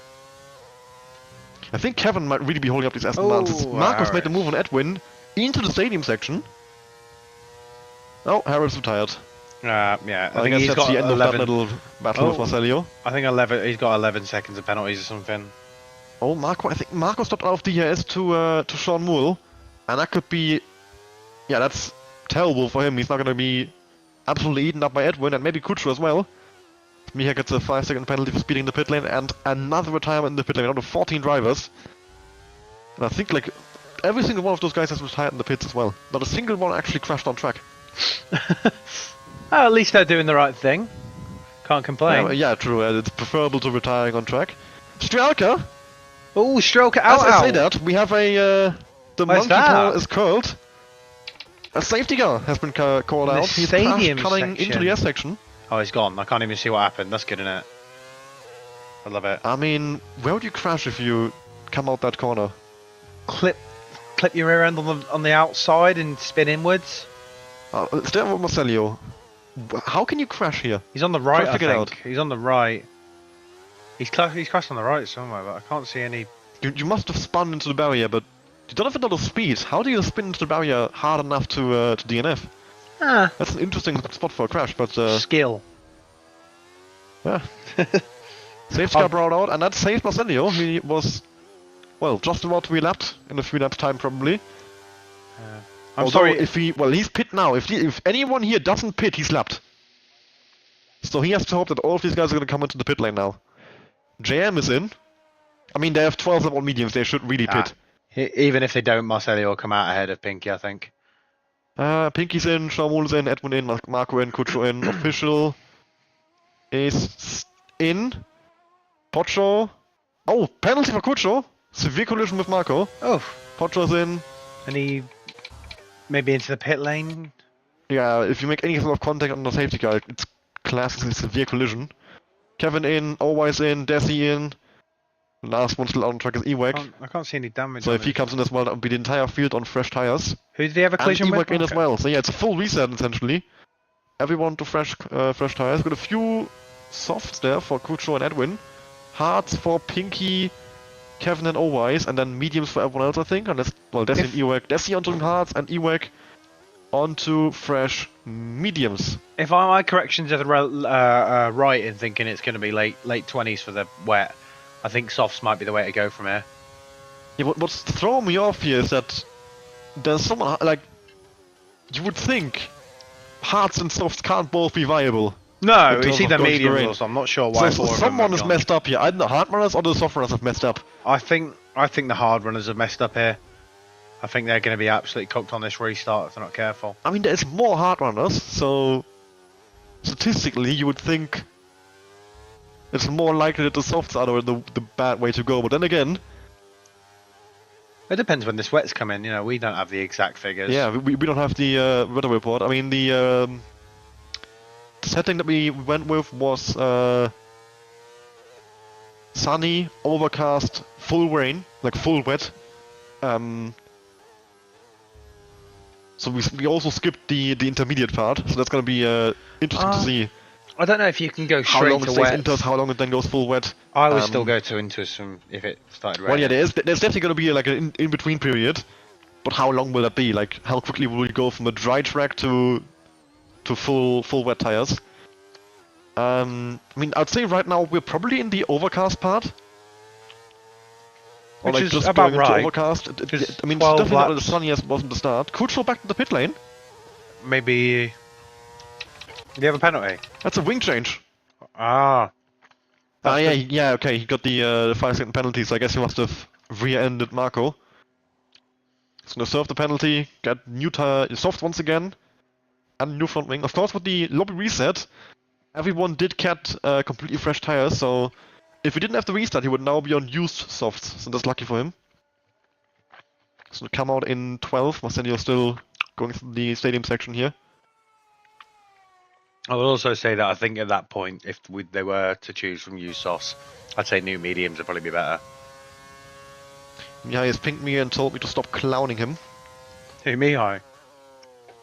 I think Kevin might really be holding up these Aston Oh, Martins. Marcos made the Harris. move on Edwin into the stadium section. Oh, Harris retired. Yeah, I think he's that's got the end 11. of that little battle with Oh. Marcelio. I think 11. He's got 11 seconds of penalties or something. Oh, I think Marco stopped out of DRS to Sean Moore. And that could be... Yeah, that's terrible for him. He's not going to be absolutely eaten up by Edwin and maybe Kutscher as well. Miha gets a 5-second penalty for speeding the pit lane and another retirement in the pit lane out of 14 drivers. And I think like every single one of those guys has retired in the pits as well. Not a single one actually crashed on track. Oh, at least they're doing the right thing. Can't complain. Yeah, true. It's preferable to retiring on track. Strelka! Oh, stroke it As out! I say that, we have a... the Where's monkey that? paw is curled. A safety car has been called In the out. He's stadium coming into section. the S section. Oh, he's gone. I can't even see what happened. That's good, innit? I love it. I mean, where would you crash if you come out that corner? Clip your rear end on the outside and spin inwards. Stay with Marcelio. How can you crash here? He's on the right, I figure it think. He's on the right. He's crashed on the right somewhere, but I can't see any. You must have spun into the barrier, but you don't have a lot of speed. How do you spin into the barrier hard enough to DNF? Ah, That's an interesting spot for a crash, but skill. yeah. Safety car brought out, and that saved Marcelio. He was, well, just about to be lapped in a few laps time probably. I'm Although sorry. if he's pit now. If anyone here doesn't pit, he's lapped. So he has to hope that all of these guys are going to come into the pit lane now. JM is in. I mean, they have 12 lap on mediums. They should really pit. Even if they don't, Marcelio will come out ahead of Pinky, I think. Pinky's in, Shamul is in, Edwin in, Marco in, Kucho in. Official is in. Pocho. Oh, penalty for Kucho. Severe collision with Marco. Oh, Pocho's in. and he maybe into the pit lane. Yeah, if you make any sort of contact on the safety car, it's classed as a severe collision. Kevin in, Always in, Desi in. The last one still out on track is Ewek. I can't see any damage. So on if he it. comes in as well, that would be the entire field on fresh tires. Who did he have a And collision with? Ewek in as Okay. well. So yeah, it's a full reset essentially. Everyone to fresh tires. Got a few softs there for Kucho and Edwin. Hards for Pinky, Kevin and Owise, and then mediums for everyone else, I think. Unless, well, Desi and Ewek. Desi onto hards and Ewek onto fresh mediums. If my corrections are right in thinking it's going to be late 20s for the wet, I think softs might be the way to go from here. Yeah, what's throwing me off here is that there's someone, like, you would think hards and softs can't both be viable. No, In it's terms either of going to the mediums rain. or so. I'm not sure why. So four of them someone have is gone. messed up here. Either the hard runners or the soft runners have messed up. I think the hard runners have messed up here. I think they're going to be absolutely cooked on this restart if they're not careful. I mean, there's more hard runners, so statistically you would think it's more likely that the softs are the bad way to go. But then again, It depends when this wet's come in. You know, we don't have the exact figures. yeah, we don't have the weather report. I mean, the setting that we went with was sunny, overcast, full rain, like full wet. So we also skipped the intermediate part, so that's gonna be interesting to see I don't know if you can go how straight long it to stays wet. inters, how long it then goes full wet. I would Um, still go to Intus if it started raining. Well, yeah, there's definitely gonna be like an in-between period, but how long will that be? Like, how quickly will we go from a dry track to full wet tires? I mean, I'd say right now we're probably in the overcast part. Or Which like is just about going into right, overcast. because I mean, it's 12 definitely not as laps- sunny as it was in the start. Kucho back to the pit lane. Maybe. Do you have a penalty? That's a wing change. Ah. Ah, That's yeah, the- yeah, okay, he got the 5-second penalty, so I guess he must have rear-ended Marco. He's gonna serve the penalty, get new tire, soft once again, and new front wing. Of course, with the lobby reset, everyone did get completely fresh tires, so if he didn't have the restart, he would now be on used softs, so that's lucky for him. So come out in 12, Marcelio still going through the stadium section here. I will also say that I think at that point, if they were to choose from used softs, I'd say new mediums would probably be better. Mihai has pinged me and told me to stop clowning him. Who, Mihai?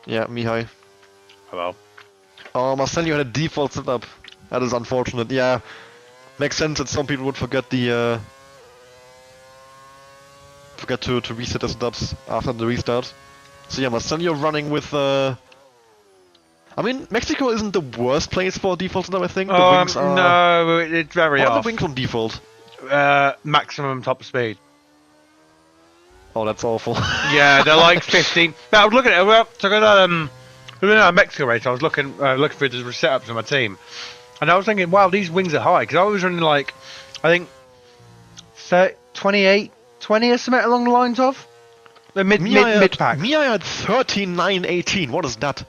Yeah, Mihai. Oh well. Oh, Marcelio had a default setup. That is unfortunate. Yeah, makes sense that some people would forget the forget to reset the setups after the restart. So yeah, Marcelio running with. I mean, Mexico isn't the worst place for default setup. I think the wings are. No, it's very What are off. the wings on default? Maximum top speed. Oh, that's awful. Yeah, they're like 15. Now, I was looking at so looking at a Mexico race. I was looking through the setups of my team, and I was thinking, wow, these wings are high because I was running like, I think, 28, 20 or something along the lines of the mid pack. Mia had 39.18. What is that?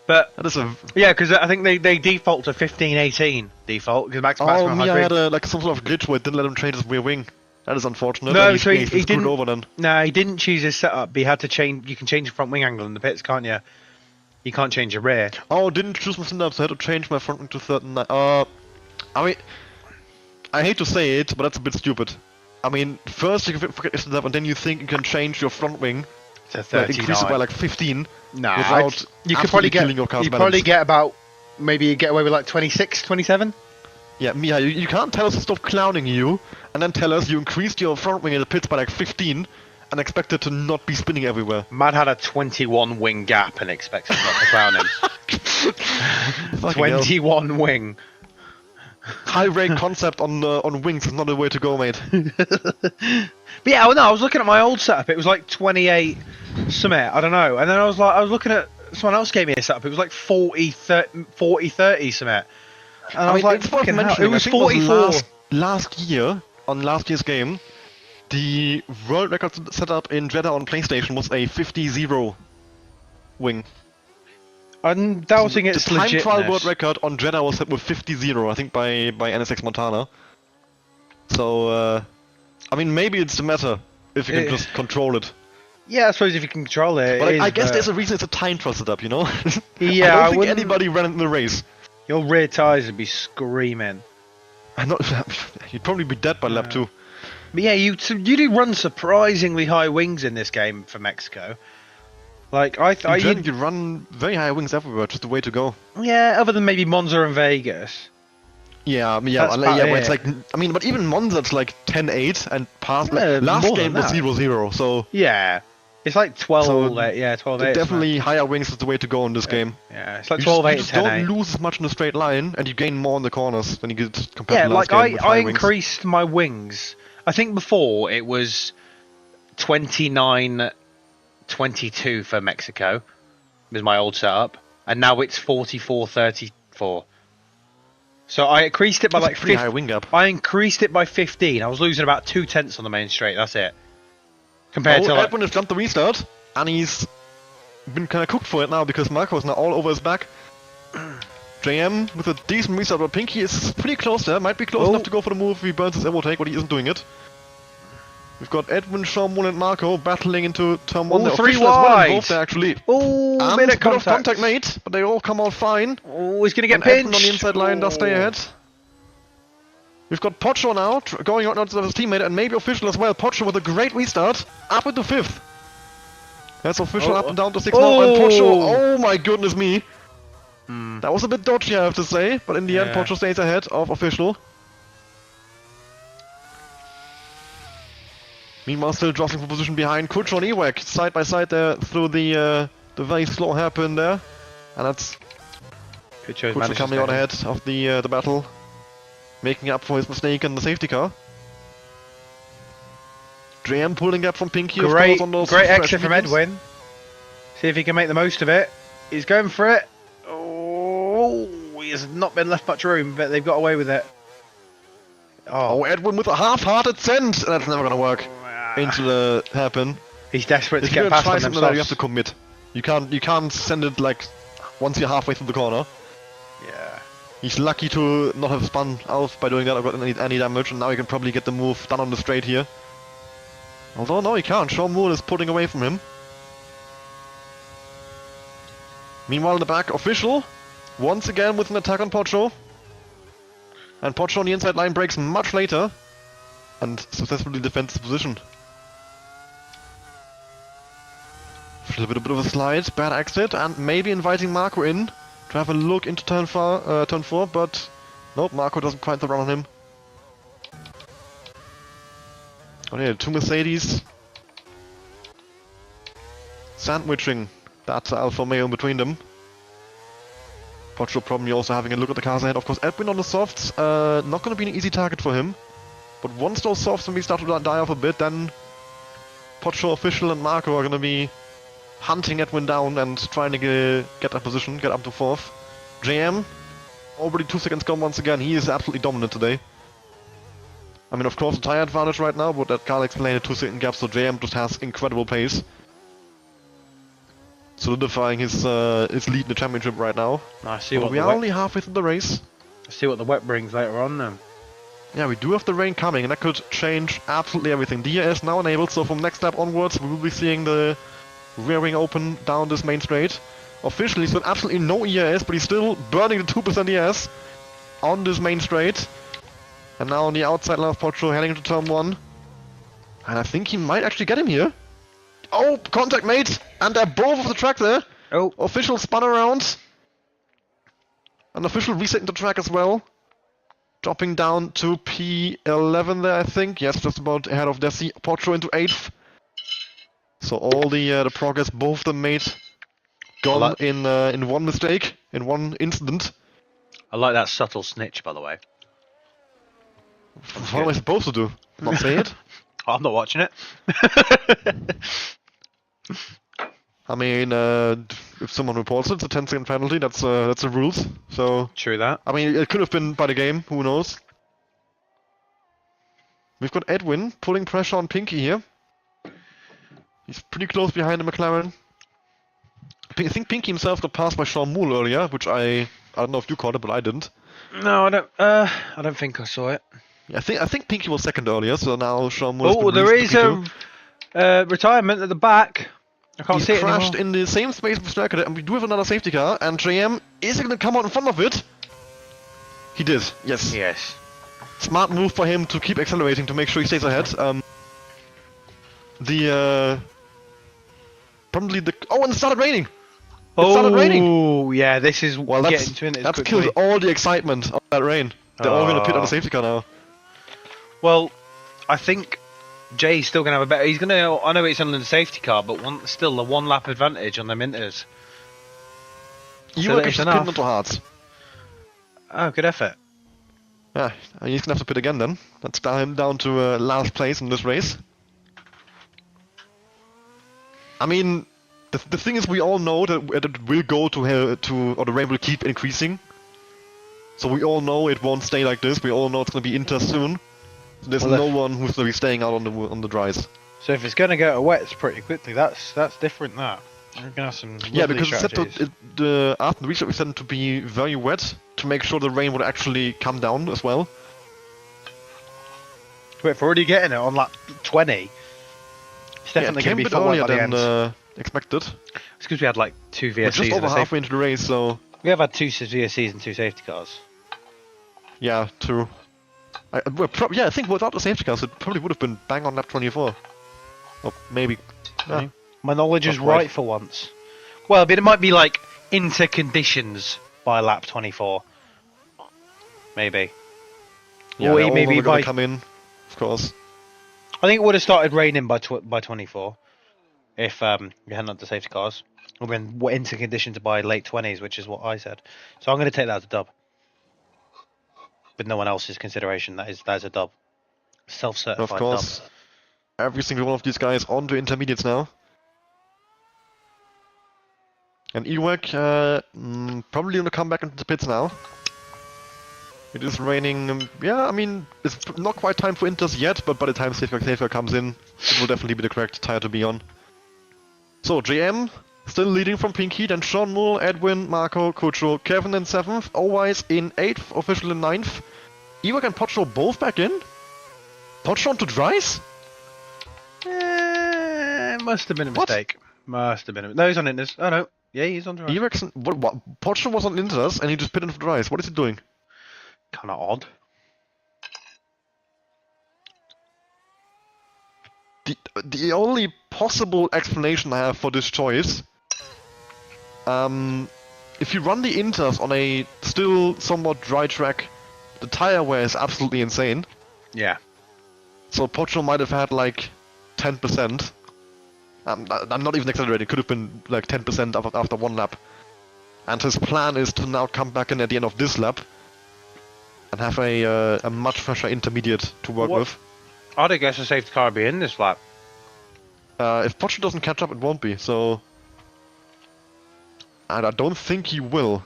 But That is a. yeah, because I think they default to 15-18 default because maximum high Mia speed. had like some sort of glitch where it didn't let him change his rear wing. That is unfortunate. No, and so he screwed didn't. over then. No, he didn't choose his setup. He had to change. You can change the front wing angle in the pits, can't you? You can't change your rear. Oh, didn't choose my setup, so I had to change my front wing to 39. I mean, I hate to say it, but that's a bit stupid. I mean, first you can forget your setup, and then you think you can change your front wing, To like, 39. increase it by like 15. Nah, without you could absolutely probably get. killing your car's You probably balance. get about. Maybe you get away with like 26, 27. Yeah, Mia, you can't tell us to stop clowning you, and then tell us you increased your front wing in the pits by like 15, and expect it to not be spinning everywhere. Mad had a 21 wing gap and expects us not to clown him. Fucking hell. 21 wing. High rate concept on wings is not the way to go, mate. But yeah, well, no, I was looking at my old setup. It was like 28 something. I don't know. And then I was looking at someone else gave me a setup. It was like 40, 30 something. And I was like, it's worth fucking hell. mentioning, It was I think 44. last year, on last year's game, the world record setup in Jeddah on PlayStation was a 50-0 wing. I'm doubting the it's time trial legitness. world record on Jeddah was set with 50-0, I think by NSX Montana. So, I mean, maybe it's the matter if you can just control it. Yeah, I suppose if you can control it. But it I is, guess but there's a reason it's a time trial setup, you know? Yeah, I I don't think wouldn't- anybody ran it in the race. Your rear tyres would be screaming. I'm not. You'd probably be dead by lap 2. But yeah, you do run surprisingly high wings in this game for Mexico. Like You run very high wings everywhere, just the way to go. yeah, other than maybe Monza and Vegas. Yeah, That's about where it's it. like, I mean, but even Monza, it's like 10-8 and past. Yeah, Last more game than was that. 0-0, so Yeah, it's like 12. So, 8, yeah, 12. 8, definitely higher wings is the way to go in this game. Yeah, it's like You 12. 8 just and 10. don't 8. lose as much in a straight line, and you gain more in the corners than you get compared Yeah, to last like game with I high wings. increased my wings. I think before it was 29-22 for Mexico. Was my old setup, and now it's 44-34. So I increased it by That's a like pretty 15. high wing gap. I increased it by 15. I was losing about 2/10 on the main straight. That's it. Compared Oh, to like, Edwin has jumped the restart, and he's been kind of cooked for it now because Marco's now all over his back. JM with a decent restart, but Pinky is pretty close there. Might be close Oh. enough to go for the move if he burns his overtake, but he isn't doing it. We've got Edwin, Sharmul, and Marco battling into turn 1. Oh, The 3 official is well wide. involved there, actually. oh, And bit a of bit of contact. contact made, but they all come out fine. Oh, he's gonna get And Edwin pinched on the inside line does stay ahead. We've got Pocho now, going out to his teammate, and maybe official as well. Pocho with a great restart, up into 5th. That's official, Oh, up and down to 6th now, and Pocho, oh. oh my goodness me. That was a bit dodgy, I have to say, but in the end, Yeah. Pocho stays ahead of official. Meanwhile, still jostling for position behind Kucho and Ewek, side by side there through the very slow hairpin there, and that's Kucho Kucho coming out ahead of the battle, making up for his mistake in the safety car. JM pulling up from Pinky. Of Great, course, on those great fresh exit from mediums. Edwin. See if he can make the most of it. He's going for it. Oh, he has not been left much room, but they've got away with it. Oh, Edwin with a half-hearted send. That's never gonna work. Into the hairpin. He's desperate to If you're get gonna past try on something like that, you have themselves. to commit. You can't send it like once you're halfway through the corner. Yeah. He's lucky to not have spun out by doing that or got any damage, and now he can probably get the move done on the straight here. Although no, he can't. Sean Moore is pulling away from him. Meanwhile, in the back, Official once again with an attack on Pocho. And Pocho on the inside line breaks much later and successfully defends his position. A bit of a slide, bad exit, and maybe inviting Marco in to have a look into turn 4, but nope, Marco doesn't quite the run on him. Oh yeah, two Mercedes sandwiching that Alfa Romeo in between them. Pocho probably also having a look at the cars ahead. Of course, Edwin on the softs, not going to be an easy target for him. But once those softs maybe start to die off a bit, then Pocho, Official, and Marco are going to be hunting Edwin down and trying to get that position, get up to 4th. JM, already 2 seconds gone once again. He is absolutely dominant today. I mean, of course, a tire advantage right now, but that can't explain a 2-second gap, so JM just has incredible pace. Solidifying his lead in the championship right now. I see But what we the are wet, only halfway through the race. see what the wet brings later on then. Yeah, we do have the rain coming, and that could change absolutely everything. DRS now enabled, so from next lap onwards, we will be seeing the rear wing open down this main straight. Officially, he's got absolutely no ERS, but he's still burning the 2% ERS on this main straight. And now on the outside line of Pocho, heading into turn 1. And I think he might actually get him here. Oh, contact made! And they're both off the track there. Oh, Official spun around. An Official resetting the track as well. Dropping down to P11 there, I think. Yes, just about ahead of Desi. Pocho into 8th. So all the progress both of them made gone in one mistake, in one incident. I like that subtle snitch, by the way. What am I supposed to do? Not say it? I'm not watching it. I mean, if someone reports it, it's a 10-second penalty. That's the rules. So True that. I mean, it could have been by the game. Who knows? We've got Edwin pulling pressure on Pinky here. He's pretty close behind the McLaren. I think Pinky himself got passed by Sean Moole earlier, which I don't know if you caught it, but I didn't. No, I don't think I saw it. Yeah, I think Pinky was second earlier, so now Sean Moore. Oh, there is a retirement at the back. I can't He's see it crashed anymore. in the same space as Striker, and we do have another safety car, and JM is going to come out in front of it. He did, yes. Yes. Smart move for him to keep accelerating to make sure he stays ahead. Probably the... Oh, and it started raining! It started raining! Oh, yeah, this is Well, getting to it that's quickly. killed all the excitement of that rain. They're all going to pit on the safety car now. Well, I think Jay's still going to have a better... He's going to... I know it's only the safety car, but still a one-lap advantage on them Inters. You So were that just is pitting enough. onto Hearts. Oh, good effort. Yeah, and he's going to have to pit again then. That's him down to last place in this race. I mean, the thing is, we all know that it will go or the rain will keep increasing. So we all know it won't stay like this. We all know it's going to be Inter soon. So there's Well, no one who's going to be staying out on the dries. So if it's going to go to wets pretty quickly, that's different, that. We're going to have some Yeah, lovely because it's set strategies. after the research we set it to be very wet to make sure the rain would actually come down as well. Wait, if we're already getting it on lap 20, it's Yeah, definitely it going came to a be bit full wet earlier by the end. than expected. It's because we had like 2 We're VSCs just and over a halfway safety. into the race, so We have had 2 VSCs and 2 safety cars. yeah, true. I think without the safety cars, it probably would have been bang on lap 24. Or maybe. Yeah. My knowledge is Not quite. right for once. Well, but it might be like into conditions by lap 24. Maybe. Yeah, Or they're all maybe gonna by... come in, of course. I think it would have started raining by 24 if we hadn't had the safety cars. Or been into conditions by late 20s, which is what I said. So I'm going to take that as a dub. With no one else's consideration, that is a dub. Self-certified Of course. dub. Every single one of these guys on to intermediates now. And Ewek probably gonna come back into the pits now. It is raining. Yeah, I mean, it's not quite time for inters yet, but by the time Safeguard comes in, it will definitely be the correct tire to be on. So, JM still leading from Pinky, then Sean Mull, Edwin, Marco, Kucho, Kevin in 7th, Owise in 8th, Official in 9th. Ewek and Pocho both back in? Pocho on to Dries? Must have been a mistake. Must have been a... No, he's on inters. Oh no. Yeah, he's on Dries. Ewek's... What? Pocho was on inters and he just pitted for Dries. What is he doing? Kinda odd. The only possible explanation I have for this choice, if you run the inters on a still somewhat dry track, the tire wear is absolutely insane. Yeah. So Pocho might have had like 10%. I'm not even exaggerating, could have been like 10% after one lap. And his plan is to now come back in at the end of this lap and have a much fresher intermediate to work with. I'd guess a safety car would be in this lap. If Pocho doesn't catch up, it won't be, so... And I don't think he will.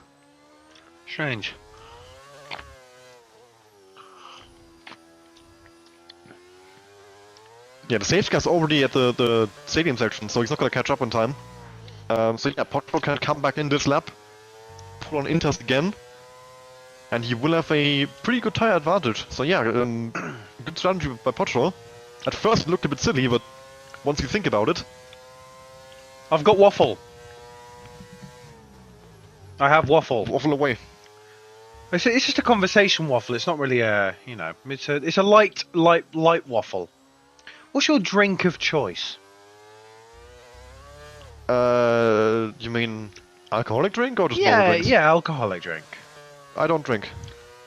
Strange. Yeah, the safety car's already at the stadium section, so he's not gonna catch up in time. So yeah, Pocho can come back in this lap, pull on inters again, and he will have a pretty good tire advantage. So yeah, good strategy by Pocho. At first it looked a bit silly, but once you think about it... I've got waffle. I have waffle. Waffle away. It's just a conversation waffle. It's not really a, you know, it's a light waffle. What's your drink of choice? You mean alcoholic drink or just normal drinks? Yeah, alcoholic drink. I don't drink.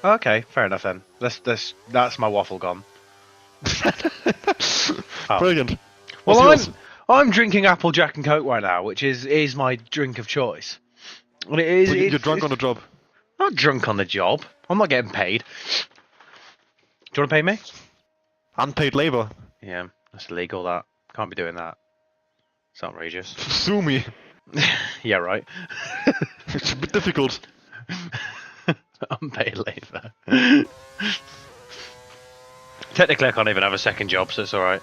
Okay, fair enough then. That's my waffle gone. Oh. Brilliant. Well, I'm drinking Applejack and Coke right now, which is my drink of choice. And it is. So you're drunk on the job. Not drunk on the job. I'm not getting paid. Do you want to pay me? Unpaid labor. Yeah, that's illegal. That can't be doing that. It's outrageous. Sue me. Yeah, right. It's a bit difficult. Unpaid labour. Technically, I can't even have a second job, so it's alright.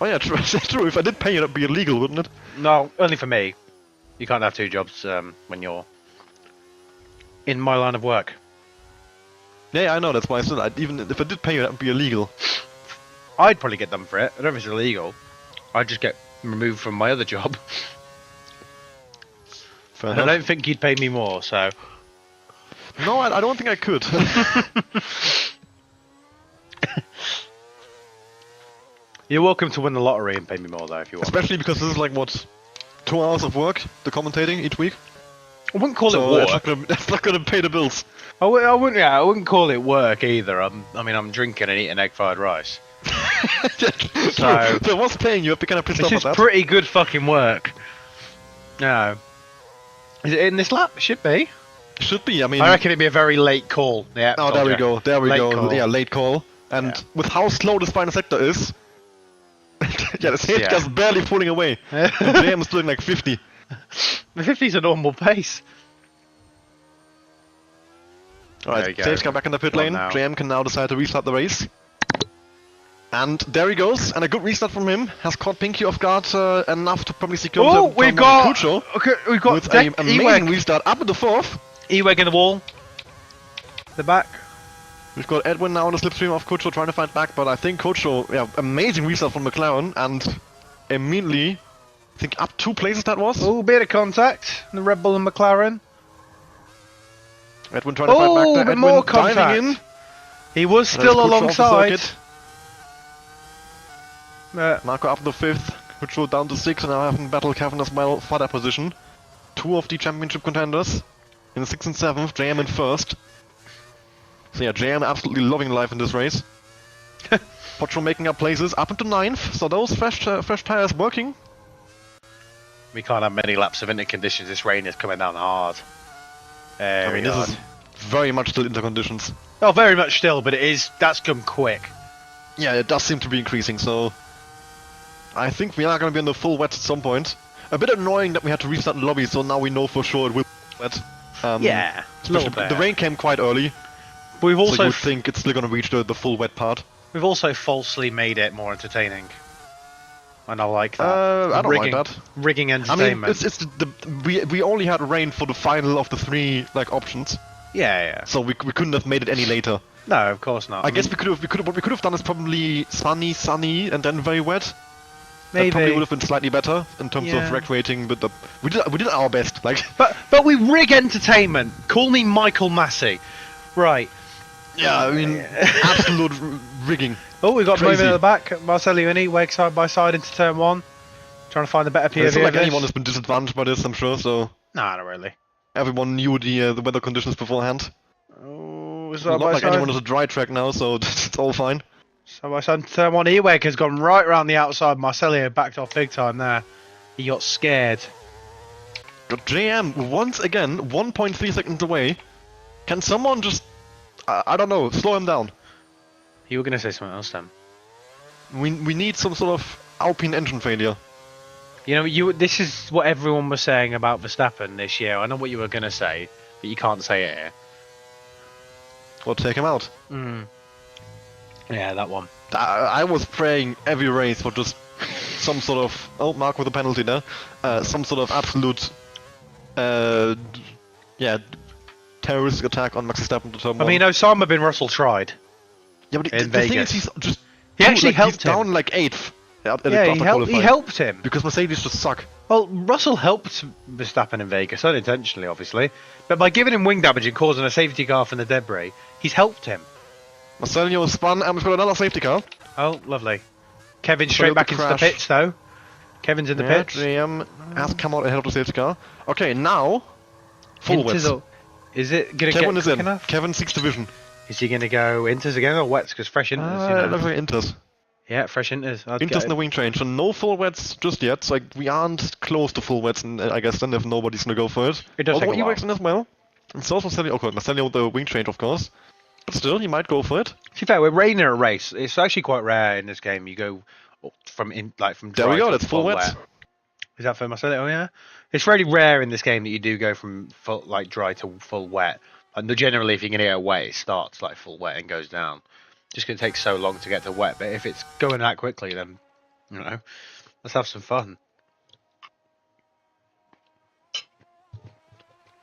Oh yeah, true. True. If I did pay you, that'd be illegal, wouldn't it? No, only for me. You can't have two jobs when you're in my line of work. Yeah, I know. That's why I said even if I did pay you, that would be illegal. I'd probably get done for it. I don't know if it's illegal. I'd just get removed from my other job. Fair And I enough. don't think you'd pay me more, so... No, I don't think I could. You're welcome to win the lottery and pay me more, though, if you want. Especially because this is like, what, 2 hours of work, the commentating each week? I wouldn't call So it work. that's not gonna pay the bills. I wouldn't call it work either. I'm drinking and eating egg fried rice. So what's paying you? I'd be kind of pissed This off is at that. pretty good fucking work. No. Is it in this lap? It should be. Should be, I mean... I reckon it'd be a very late call. Yeah. Oh, there we go, there we Late go. call. Yeah, late call. And Yeah. with how slow this final sector is... yeah, the safety Yeah. car's barely pulling away. The JM is doing like 50. The 50's a normal pace. There Alright, you go. safety car back in the pit Come on lane. now. JM can now decide to restart the race. And there he goes, and a good restart from him. Has caught Pinky off guard enough to probably secure Oh, the we've got... Kucho Okay, we've got... with an amazing restart up in the 4th. Eweg in the wall. The back. We've got Edwin now on the slipstream of Kucho trying to fight back, but I think Kucho, yeah, amazing restart from McLaren, and immediately, I think up 2 places that was. Oh, bit of contact. The Red Bull and McLaren. Edwin trying to fight back there. bit Edwin more diving contact. in. He was And there's still Kucho off the alongside. circuit. Uh, Marco up the 5th, Kucho down to 6th, and now having battle Kevin as well for that position. 2 of the championship contenders in 6th and 7th, JM in 1st. So yeah, JM absolutely loving life in this race. Pocho making up places up into 9th, so those fresh tires working. we can't have many laps of winter conditions. This rain is coming down hard. I mean, this is very much still inter conditions. Oh, very much still, but that's come quick. Yeah, it does seem to be increasing, so I think we are going to be on the full wet at some point. A bit annoying that we had to restart the lobby, so now we know for sure it will be wet. Yeah, a little especially bit. the rain came quite early, We've so also you would think it's still going to reach the full wet part. we've also falsely made it more entertaining, and I like that. I don't rigging, like that. Rigging I mean, entertainment. it's we only had rain for the final of the 3 like options, Yeah. so we couldn't have made it any later. No, of course not. I guess what we could have done is probably sunny, and then very wet. maybe. That probably would have been slightly better in terms Yeah. of recreating, but we did our best. Like, But we rig entertainment. Call me Michael Massey. Right. yeah, I mean, absolute rigging. Oh, we've got Crazy. movement at the back. Marcelo Uni, wake side by side into turn 1. Trying to find the better POV. It's not like of this. anyone has been disadvantaged by this, I'm sure. So Nah, not really. everyone knew the weather conditions beforehand. Oh, It's side not by like side. anyone has a dry track now, so it's all fine. Side by side into turn 1. Ewek has gone right round the outside. Marcelio backed off big time there. He got scared. But JM once again 1.3 seconds away. Can someone just I don't know, slow him down? You were going to say something else then. We need some sort of Alpine engine failure. You know, this is what everyone was saying about Verstappen this year. I know what you were going to say, but you can't say it here. Or take him out. Yeah, that one. I was praying every race for just some sort of Mark with a penalty there, some sort of absolute terrorist attack on Max Verstappen to turn I 1. mean, Osama bin Russell tried. Yeah, but in the thing Vegas. is, he's just He actually he's helped him. down like 8th at the Yeah, quarter he qualifying, helped him. because Mercedes just suck. Well, Russell helped Verstappen in Vegas, unintentionally, obviously. But by giving him wing damage and causing a safety car from the debris, he's helped him. Marcelino spun and we've got another safety car. Oh, lovely. Kevin So straight the back into the crash. pits, though. Kevin's in the Yeah, pits. JM has come out ahead of the safety car. Okay, now full Into wets. the- Is it going to Kevin get is quick in. enough? Kevin 6th division. Is he going to go inters again or wets? Because fresh inters, you know. Looks like Inters. Yeah, fresh inters. I'd Inters get in the it. wing change, so no full wets just yet. So, like, we aren't close to full wets, and I guess then if nobody's gonna go for it. It does Although take a while. Ewek's in as well. And so is Marcelino. Okay, Marcelino with the wing change, of course. But still, he might go for it. To be fair, we're raining a race. It's actually quite rare in this game. You go from from There we dry go, to that's full wets. wet. Is that for Marcelo? Oh yeah. It's really rare in this game that you do go from full, like dry to full wet. And generally, if you're gonna get wet, it starts like full wet and goes down. Just gonna take so long to get to wet. But if it's going that quickly, then you know, let's have some fun.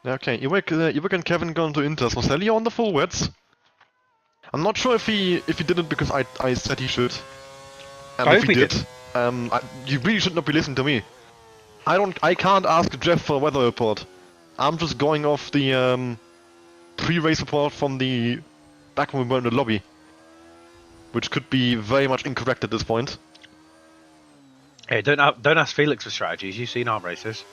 Okay, Ewek and Kevin gone to Inters. Marcelino on the full wets. I'm not sure if he did it because I said he should. And I if hope he he did, did. you really should not be listening to me. I can't ask Jeff for a weather report. I'm just going off the pre-race report from the back when we were in the lobby, which could be very much incorrect at this point. Hey, don't ask Felix for strategies. You've seen our races.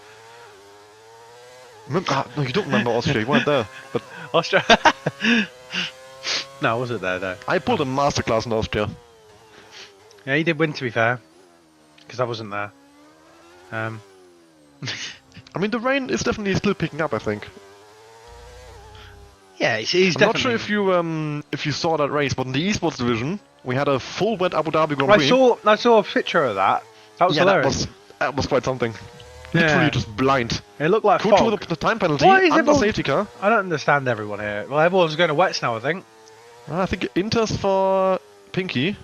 No, you don't remember Austria. You weren't there. But Australia. No, I wasn't there though. I pulled a masterclass in Austria. Yeah, you did win, to be fair, because I wasn't there. I mean, the rain is definitely still picking up. I think. Yeah, he's I'm not sure if you saw that race, but in the esports division, we had a full wet Abu Dhabi Grand Prix. I saw a picture of that. That was hilarious. That was quite something. Yeah. Literally just blind. It looked like Coach fog. with the time penalty Why is and the everyone- safety car. I don't understand everyone here. Well, everyone's going to wets now, I think. I think Inters for Pinky,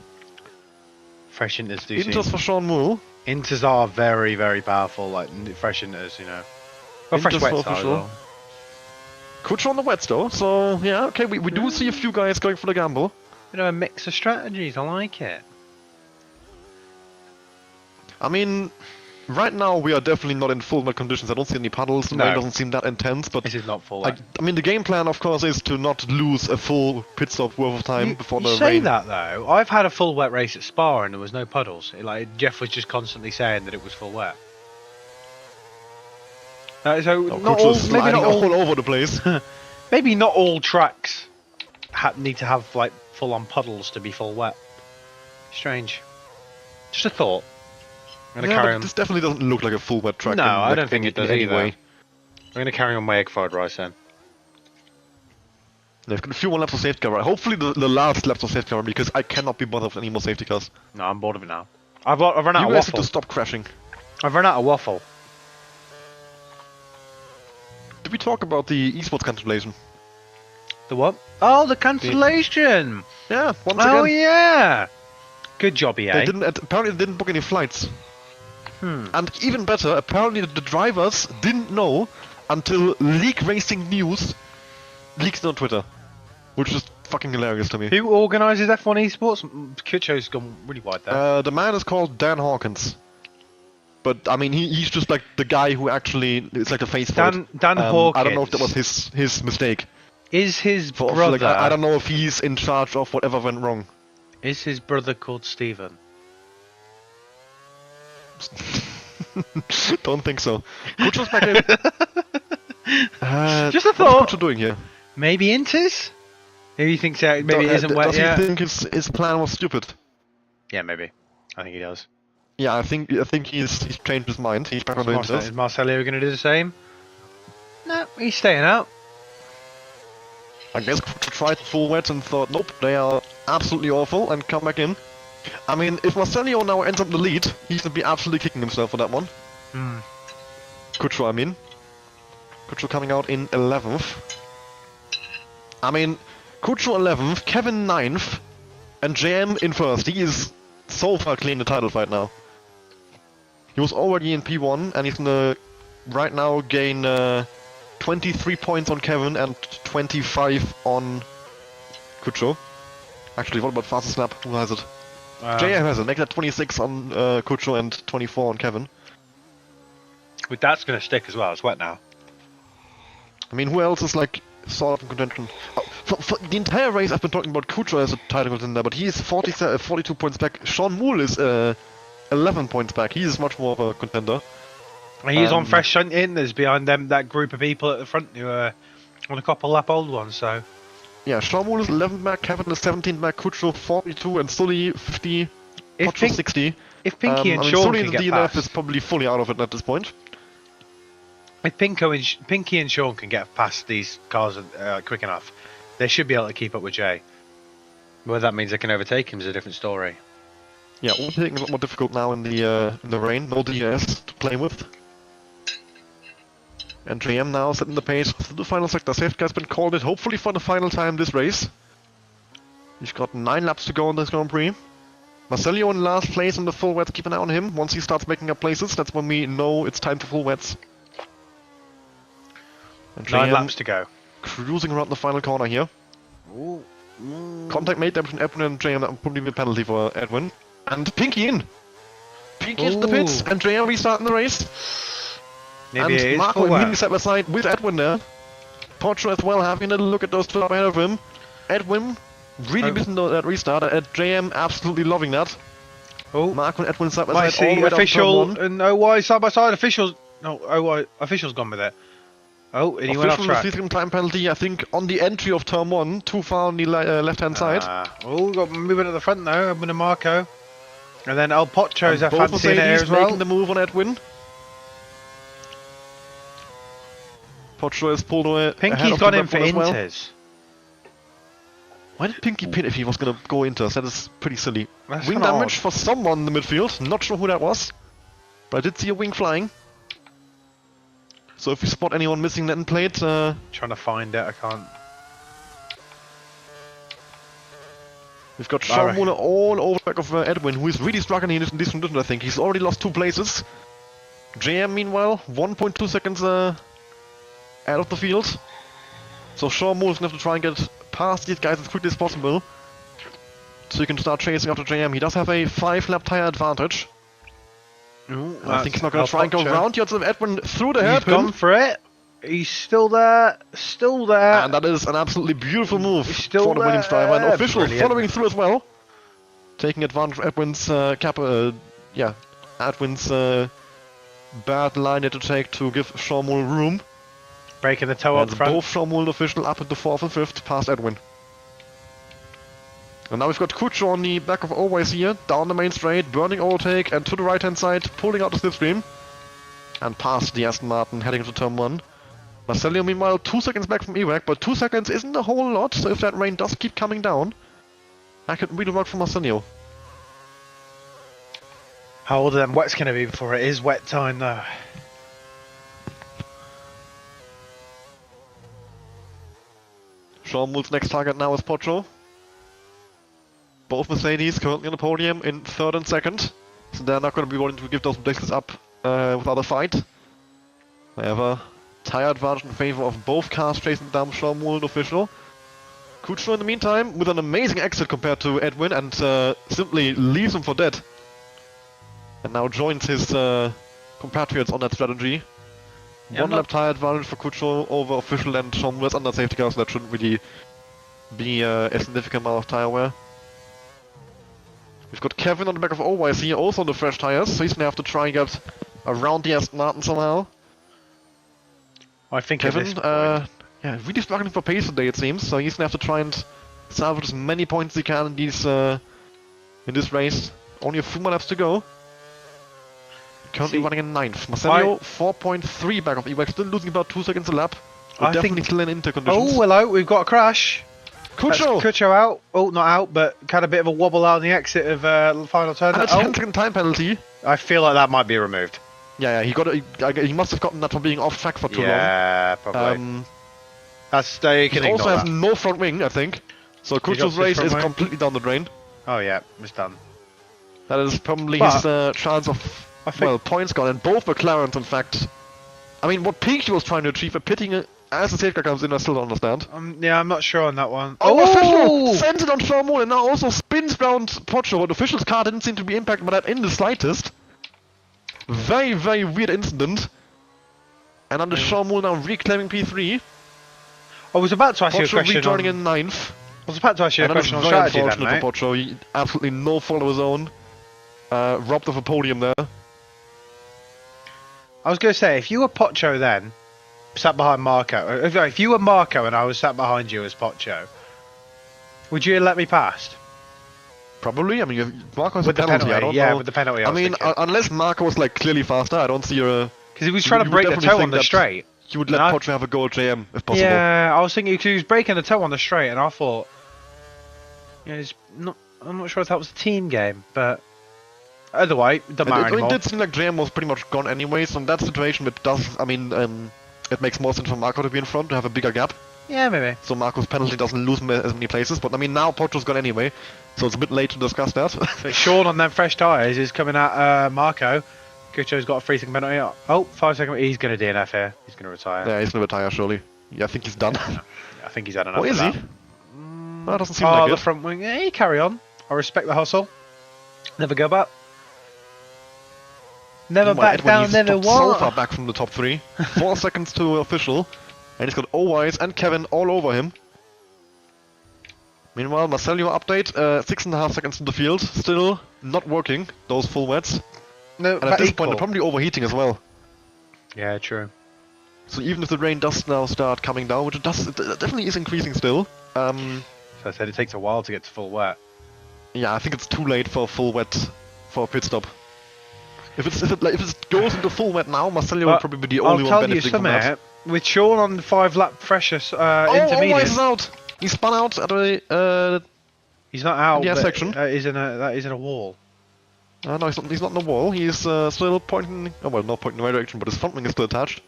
Fresh inters do Inters seem... for Sean Moore. Inters are very, very powerful, like fresh inters, you know. Well, fresh Inters wets for are as sure. well. Coach on the wets though, so yeah, okay, we do see a few guys going for the gamble. You know, a mix of strategies. I like it. I mean, right now we are definitely not in full wet conditions. I don't see any puddles. The No. rain doesn't seem that intense, but This is not full like, wet. I mean, the game plan, of course, is to not lose a full pit stop worth of time before You the say rain. that though. I've had a full wet race at Spa and there was no puddles. Jeff was just constantly saying that it was full wet. So Oh, not Coach all, was maybe sliding not all, all over the place. maybe not all tracks need to have like full-on puddles to be full wet. Strange. Just a thought. I'm gonna Yeah, carry but on. this definitely doesn't look like a full wet track. No, in, I like, don't think any- it does in any either. way. I'm gonna carry on my egg fried rice then. They've got a few more laps of safety car. Hopefully the last laps of safety car, because I cannot be bothered with any more safety cars. No, I'm bored of it now. I've run out You of guys need waffle. to stop crashing. I've run out of waffle. Did we talk about the esports cancellation? The what? Oh, the cancellation! Yeah, once Oh again. yeah! Good job, EA. Apparently they didn't book any flights. Hmm. And even better, apparently the drivers didn't know until League Racing News leaked it on Twitter. Which is fucking hilarious to me. Who organises F1 esports? Kucho's gone really wide there. The man is called Dan Hawkins. But, I mean, he's just like the guy who actually is like the face for it. Dan Hawkins. I don't know if that was his mistake. Is his For, brother... like, I don't know if he's in charge of whatever went wrong. Is his brother called Stephen? Don't think so. Kucho's back in. Just a thought. What's Kucho doing here? Maybe Intis? Maybe he thinks maybe it isn't wet Does yet. he think his plan was stupid? Yeah, maybe. I think he does. Yeah, I think he's changed his mind. He's back on the Is interest. Marcello going to do the same? No, he's staying out. I guess Kucho tried full wet and thought, nope, they are absolutely awful, and come back in. I mean, if Marcello now ends up the lead, he's gonna be absolutely kicking himself for that one. Hmm. Kucho, I mean. Kucho coming out in 11th. I mean, Kucho 11th, Kevin 9th, and JM in 1st. He is so far clear in the title fight now. He was already in P1, and he's gonna right now gain 23 points on Kevin and 25 on Kucho. Actually, what about fastest lap? Who has it? JM has it. Make that 26 on Kucho and 24 on Kevin. That's going to stick as well. It's wet now. I mean, who else is like sort of in contention? Oh, for the entire race, I've been talking about Kucho as a title contender, but he is 42 points back. Sean Moole is 11 points back. He is much more of a contender. He's on fresh shunting. There's behind them that group of people at the front who are on a couple lap old ones. So yeah, Sean Moole is 11 back, Kevin is 17 back, Kucho 42, and Sully 50, Kucho 60. If Pinky and I mean, Sean Sully can in the get DNF past, is probably fully out of it at this point. if Pinky and Sean can get past these cars quick enough, they should be able to keep up with Jay. Whether that means they can overtake him is a different story. Yeah, overtaking a lot more difficult now in the rain. No DRS to play with. And JM now setting the pace for the final sector. Safety has been called it, hopefully for the final time this race. He's got 9 laps to go on this Grand Prix. Marcello in last place on the full wets. Keep an eye on him. Once he starts making up places, that's when we know it's time for full wets. And 9 JM laps to go. cruising around the final corner here. Ooh. Contact made there between Edwin and JM. That would probably be a penalty for Edwin. And Pinky in. Pinky into the pits, and JM restarting the race. Maybe it And is Marco full immediately wet. side by side with Edwin there. Portra as well having a little look at those two up ahead of him. Edwin really missing that restart, and JM absolutely loving that. Oh, Marco and Edwin side by might side all see the way down to turn official 1. and OY side by side. Officials, no, OY official's gone with it. Oh, and he went off Official track. receiving time penalty, I think, on the entry of turn 1, too far on the left-hand side. Got moving at the front now. Edwin and Marco, and then El Pocho's And a both fancy in there Mercedes as well. making the move on Edwin. Pocho has pulled away. ahead Pinky's of gone the in for Red Bull as well. Inters. Why did Pinky pit if he was gonna go into us? That is pretty silly. That's Wing kinda damage odd. for someone in the midfield. Not sure who that was. But I did see a wing flying. So if you spot anyone missing that in plate, Trying to find it, I can't. we've got I Sean reckon- Muller all over the back of Edwin, who is really struggling in this condition, I think. He's already lost 2 places. JM, meanwhile, 1.2 seconds out of the field. So Sean Muller's gonna have to try and get past these guys as quickly as possible. So he can start chasing after JM. He does have a 5-lap tire advantage. Ooh, I think he's not going to try and go Pocho. round. Yet Edwin through the He's hairpin. gone for it. He's still there. Still there. And that is an absolutely beautiful move He's still for the Williams there. driver. And official Brilliant. following through as well. Taking advantage of Edwin's Edwin's bad line to take to give Sean Muller room. Breaking the toe up And front. both Sean Muller official up into 4th and 5th past Edwin. And now we've got Kucho on the back of Always here, down the main straight, burning overtake, and to the right hand side, pulling out the slipstream. And past the Aston Martin, heading into turn 1. Marcelio, meanwhile, 2 seconds back from Evac, but 2 seconds isn't a whole lot, so if that rain does keep coming down, that could really work for Marcelio. How old are them wet's going to be before it is wet time, though? Sean Moore's next target now is Pocho. Both Mercedes currently on the podium in 3rd and 2nd, so they're not going to be willing to give those places up without a fight. However, tire advantage in favor of both cars chasing down Sean Moore and official. Kuchel in the meantime with an amazing exit compared to Edwin and simply leaves him for dead. And now joins his compatriots on that strategy. Yeah, 1 lap tire advantage for Kuchel over official and Sean Moore's under safety car, so that shouldn't really be a significant amount of tire wear. We've got Kevin on the back of Owais here, also on the fresh tires, so he's gonna have to try and get around the Aston Martin somehow. I think Kevin, at this point, yeah, really struggling for pace today it seems, so he's gonna have to try and salvage as many points as he can in these in this race. Only a few more laps to go. Currently running in 9th. Marcelio 4.3 back of Evac, still losing about 2 seconds a lap. But definitely still in Inter conditions. Oh, hello, we've got a crash. Kuchel! Kuchel out. Oh, not out, but had a bit of a wobble out on the exit of the final turn. And a 10-second time penalty. I feel like that might be removed. Yeah, he must have gotten that from being off track for too long. Yeah, probably. That's he also has no front wing, I think. So Kuchel's race is completely down the drain. Oh yeah, it's done. That is probably his chance of points gone, and both McLarens, in fact. I mean, what Piquet was trying to achieve, pitting as the safety car comes in, I still don't understand. Yeah, I'm not sure on that one. Oh, official sends it on Sean Moore and now also spins round Pocho, but official's car didn't seem to be impacted by that in the slightest. Very, very weird incident. And under Sean Moore now reclaiming P3. I was about to ask you a Pocho question. rejoining in 9th. I was about to ask you a question on strategy then, mate. For Pocho. He absolutely no fault of his own. Robbed of a podium there. I was going to say, if you were Pocho then, sat behind Marco, if you were Marco and I was sat behind you as Pocho, would you have let me past? Probably. I mean, Marco's with a penalty. The penalty, I don't know. With the penalty. I mean, unless Marco was like clearly faster, I don't see a. Because he was trying to break the toe on the straight. You would let Pocho have a go at JM if possible. Yeah, I was thinking because he was breaking the toe on the straight, and I thought, I'm not sure if that was a team game, but either way, it doesn't matter anymore. It did seem like JM was pretty much gone anyway, so in that situation, it does. I mean, it makes more sense for Marco to be in front to have a bigger gap. Yeah, maybe. So Marco's penalty doesn't lose as many places, but I mean now Pocho's gone anyway, so it's a bit late to discuss that. But Sean on them fresh tyres is coming at Marco. Kucho's got a 3-second penalty. Oh, 5 second. He's going to DNF here. He's going to retire. Yeah, he's going to retire surely. Yeah, I think he's done. I think he's had enough. What is he? That doesn't seem like the it. front wing. Yeah, he carry on. I respect the hustle. Never go back. Never back down, never walk. So far back from the top 3. 4 seconds to official. And he's got Owais and Kevin all over him. Meanwhile, Marcelio update, 6.5 seconds in the field. Still not working, those full wets. No, and at this point, they're probably overheating as well. Yeah, true. So even if the rain does now start coming down, which it definitely is increasing still. So I said it takes a while to get to full wet. Yeah, I think it's too late for full wet for a pit stop. If it goes into full wet now, Marcelio will probably be the only one benefiting from that. With Sean on the 5 lap pressure intermediate. Owais is out. He spun out at a. He's not out. Yeah, section. That is in a wall. No, he's not in the wall. He's still pointing. Oh well, not pointing in the right direction, but his front wing is still attached.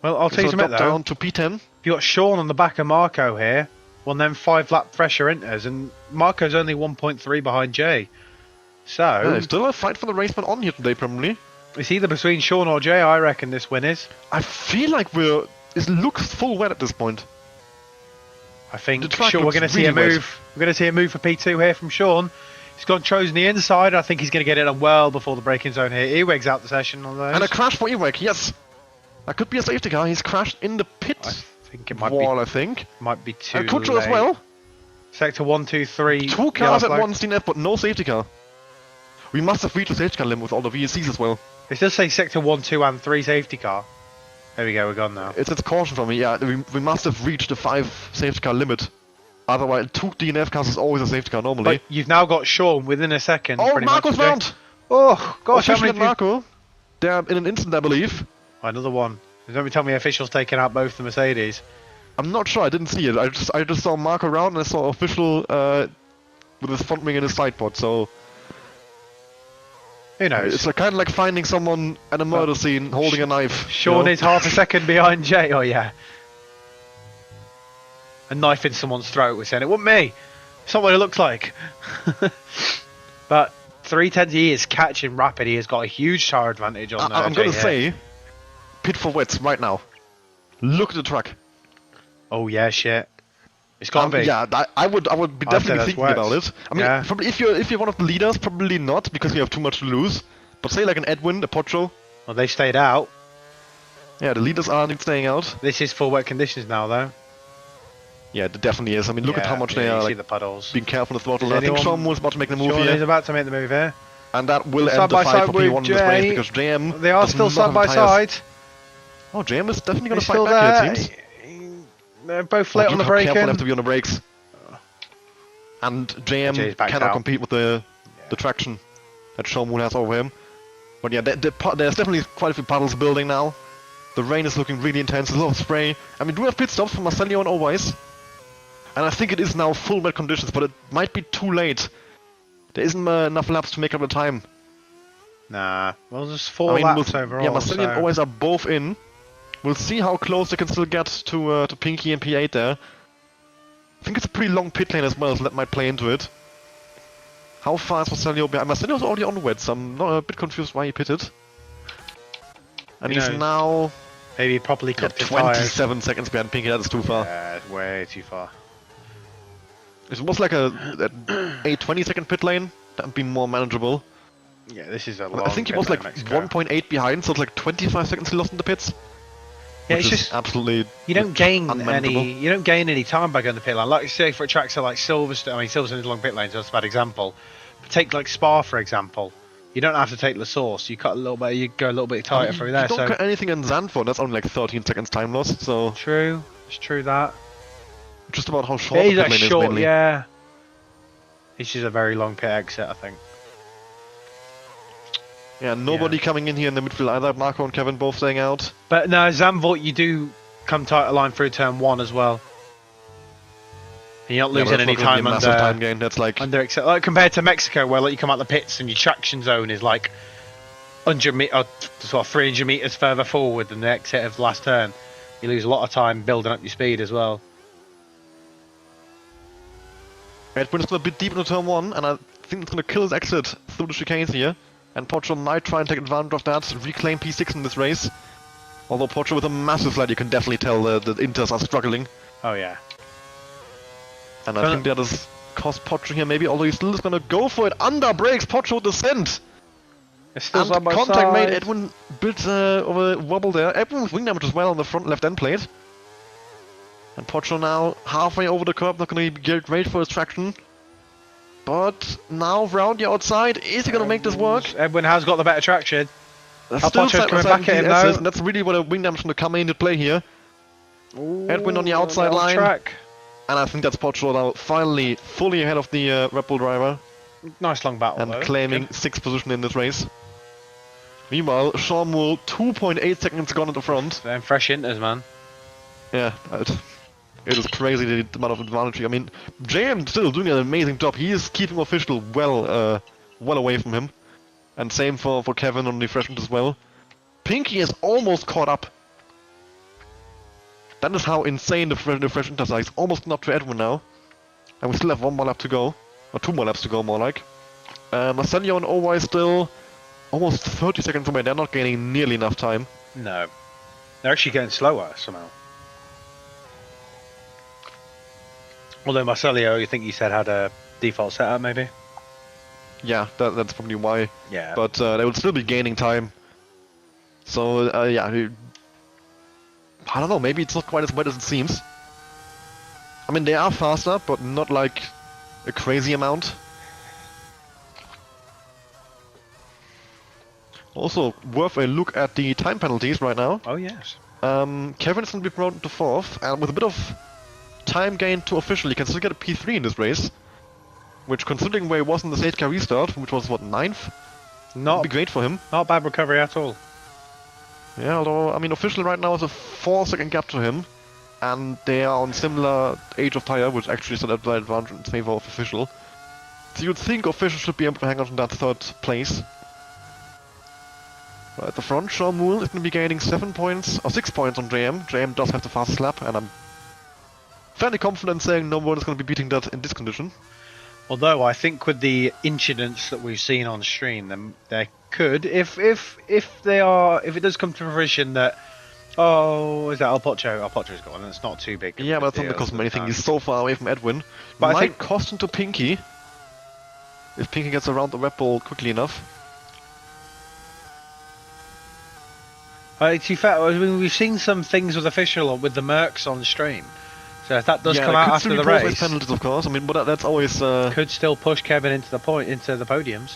Well, I'll tell you something though. Down to P10. You got Sean on the back of Marco here. Well, then 5 lap pressure enters, and Marco's only 1.3 behind Jay. So yeah, there's still a fight for the race man on here today, probably. It's either between Sean or Jay. I reckon this win is. I feel like it looks full wet at this point. I think we're going to see a move. We're going to see a move for P2 here from Sean. He's chosen the inside. I think he's going to get it well before the braking zone here. Eweg's out the session on those. And a crash for Eweg, yes. That could be a safety car. He's crashed in the pit wall, I think. Might be too late. Kuchel as well. Sector 1, 2, 3. 2 cars at once, DNF, but no safety car. We must have reached the safety car limit with all the VSCs as well. It does say Sector 1, 2 and 3 safety car. There we go, we're gone now. It's caution for me, yeah. We must have reached the 5 safety car limit. Otherwise, 2 DNF cars is always a safety car normally. But you've now got Sean within a second. Oh, Marco's round! Oh, gosh, how many Marco. They're in an instant, I believe. Another one. Don't tell me officials taking out both the Mercedes. I'm not sure. I didn't see it. I just saw Mark around and I saw official with his front wing and his side pod. So Who knows? it's like, kind of like finding someone at a murder scene holding a knife. Sean you know? is half a second behind Jay. Oh yeah. A knife in someone's throat. We're saying it wasn't me. It's not what it looks like. But 310, he is catching rapid. He has got a huge tire advantage on. I'm gonna Jay say, pit for wets right now. Look at the truck. Oh yeah, shit. It's gotta be. Yeah, I would be I'd say definitely that's thinking wets. about it. I mean, Yeah. probably if you're one of the leaders, probably not because you have too much to lose. But say like an Edwin, a Pocho. Well, they stayed out. Yeah, the leaders aren't staying out. This is full wet conditions now, though. Yeah, it definitely is. I mean, look at how much they you are see like the puddles. being careful on the throttle. Is I think anyone- Sean was about to make the move Sean here, is about to make the move here. and that will Side end the by fight side for with P1 in this race Jay. because JM. They are does still not side have by tires. side. Oh, JM is definitely They're gonna fight still back there. here. It seems. They're both Oh, late on look the how careful they have braking. to be on the brakes. And Jay's JM backed cannot out. compete with the traction that Sean Moon has over him. But yeah, there's definitely quite a few puddles building now. The rain is looking really intense, a lot of spray. I mean, we do have pit stops for Marcelio and Always. And I think it is now full wet conditions, but it might be too late. There isn't enough laps to make up the time. Nah, well, there's 4 I mean, laps with, overall. yeah, Marcelio and so- Always are both in. We'll see how close they can still get to Pinky and P8 there. I think it's a pretty long pit lane as well, so that might play into it. How far is Marcelio behind? Marcelio's already on wet, so I'm not a bit confused why he pitted. And You he's know, now Maybe properly cooked his 27 seconds behind Pinky. That is too far. Yeah, it's way too far. If it was like a 20-second pit lane, that would be more manageable. Yeah, this is a But long I think he pit was lane, like Mexico. 1.8 behind, so it's like 25 seconds he lost in the pits. Yeah, which it's is just absolutely you don't gain unmanageable. any time by going to the pit lane. Like say for a track so like Silverstone, I mean Silverstone is a long pit lane, so that's a bad example. But take like Spa for example. You don't have to take La Source. You cut a little bit. You go a little bit tighter through there. You don't So cut anything in Zandvoort, that's only like 13 seconds time lost, so true. It's true that. just about how short It the is pit a lane short. is mainly. Yeah. It's just a very long pit exit, I think. Yeah, nobody coming in here in the midfield either. Marco and Kevin both staying out. But no, Zandvoort, you do come tighter line through turn 1 as well. And you're not Yeah, but losing that's any not gonna be time a massive under. time gain. That's like Like compared to Mexico, where like you come out the pits and your traction zone is like 100 or sort of 300 meters further forward than the exit of the last turn. You lose a lot of time building up your speed as well. Edwin's gonna be deep into turn 1, and I think it's gonna kill his exit through the chicanes here. And Pocho might try and take advantage of that, reclaim P6 in this race. Although Pocho with a massive slide, you can definitely tell the Inters are struggling. Oh yeah. And I think that has cost Pocho here maybe, although he still is gonna go for it. Under brakes, Pocho descent! It's still And side by contact side. made Edwin bit of a wobble there. Edwin with wing damage as well on the front left end plate. And Pocho now halfway over the curb, not gonna be great for his traction. But now round the outside, is he gonna make this work? Edwin has got the better traction. That's How still Pocho's side by coming side back at him DSs, though. and that's really where the wing damage is gonna come into play here. Edwin on the outside Off line. track. And I think that's Pocho now finally fully ahead of the Red Bull driver Nice long battle and though. claiming Good. 6th position in this race. Meanwhile, Sean Moore 2.8 seconds gone at the front. Them fresh inters, man. Yeah, it is crazy the amount of advantage. I mean, JM still doing an amazing job. He is keeping official well away from him. And same for Kevin on the refreshment as well. Pinky is almost caught up. That is how insane the refreshment is. He's almost up to Edwin now. And we still have 1 more lap to go. Or 2 more laps to go, more like. Marcelio and Owy still almost 30 seconds away. They're not gaining nearly enough time. No. They're actually getting slower somehow. Although Marcelio, you think you said had a default setup maybe? Yeah, that's probably why. Yeah. But they would still be gaining time. So, yeah. I don't know, maybe it's not quite as wet as it seems. I mean, they are faster, but not like a crazy amount. Also, worth a look at the time penalties right now. Oh yes. Kevin is going to be promoted to 4th, and with a bit of time gain to official, he can still get a P3 in this race. Which, considering where he was in the state car restart, which was what, 9th? Would Not be great for him. not bad recovery at all. Yeah, although, I mean, official right now is a 4-second gap to him. And they are on similar age of tire, which actually is an advantage in favor of official. So you'd think official should be able to hang on to that 3rd place. But at the front, Sean Moole is going to be gaining 7 points, or 6 points on JM. JM does have the fastest lap, and I'm fairly confident saying no one is going to be beating that in this condition. Although I think with the incidents that we've seen on stream, then there could, if it does come to fruition that, is that Alpocho? Alpocho's gone, and it's not too big. Yeah, but that's not because of anything. He's so far away from Edwin. But might I think cost him to Pinky if Pinky gets around the Red Bull quickly enough. To be fair, I mean, we've seen some things with official with the Mercs on stream. So if that does come out after the race, penalties, of course. I mean, but that's always could still push Kevin into the podiums.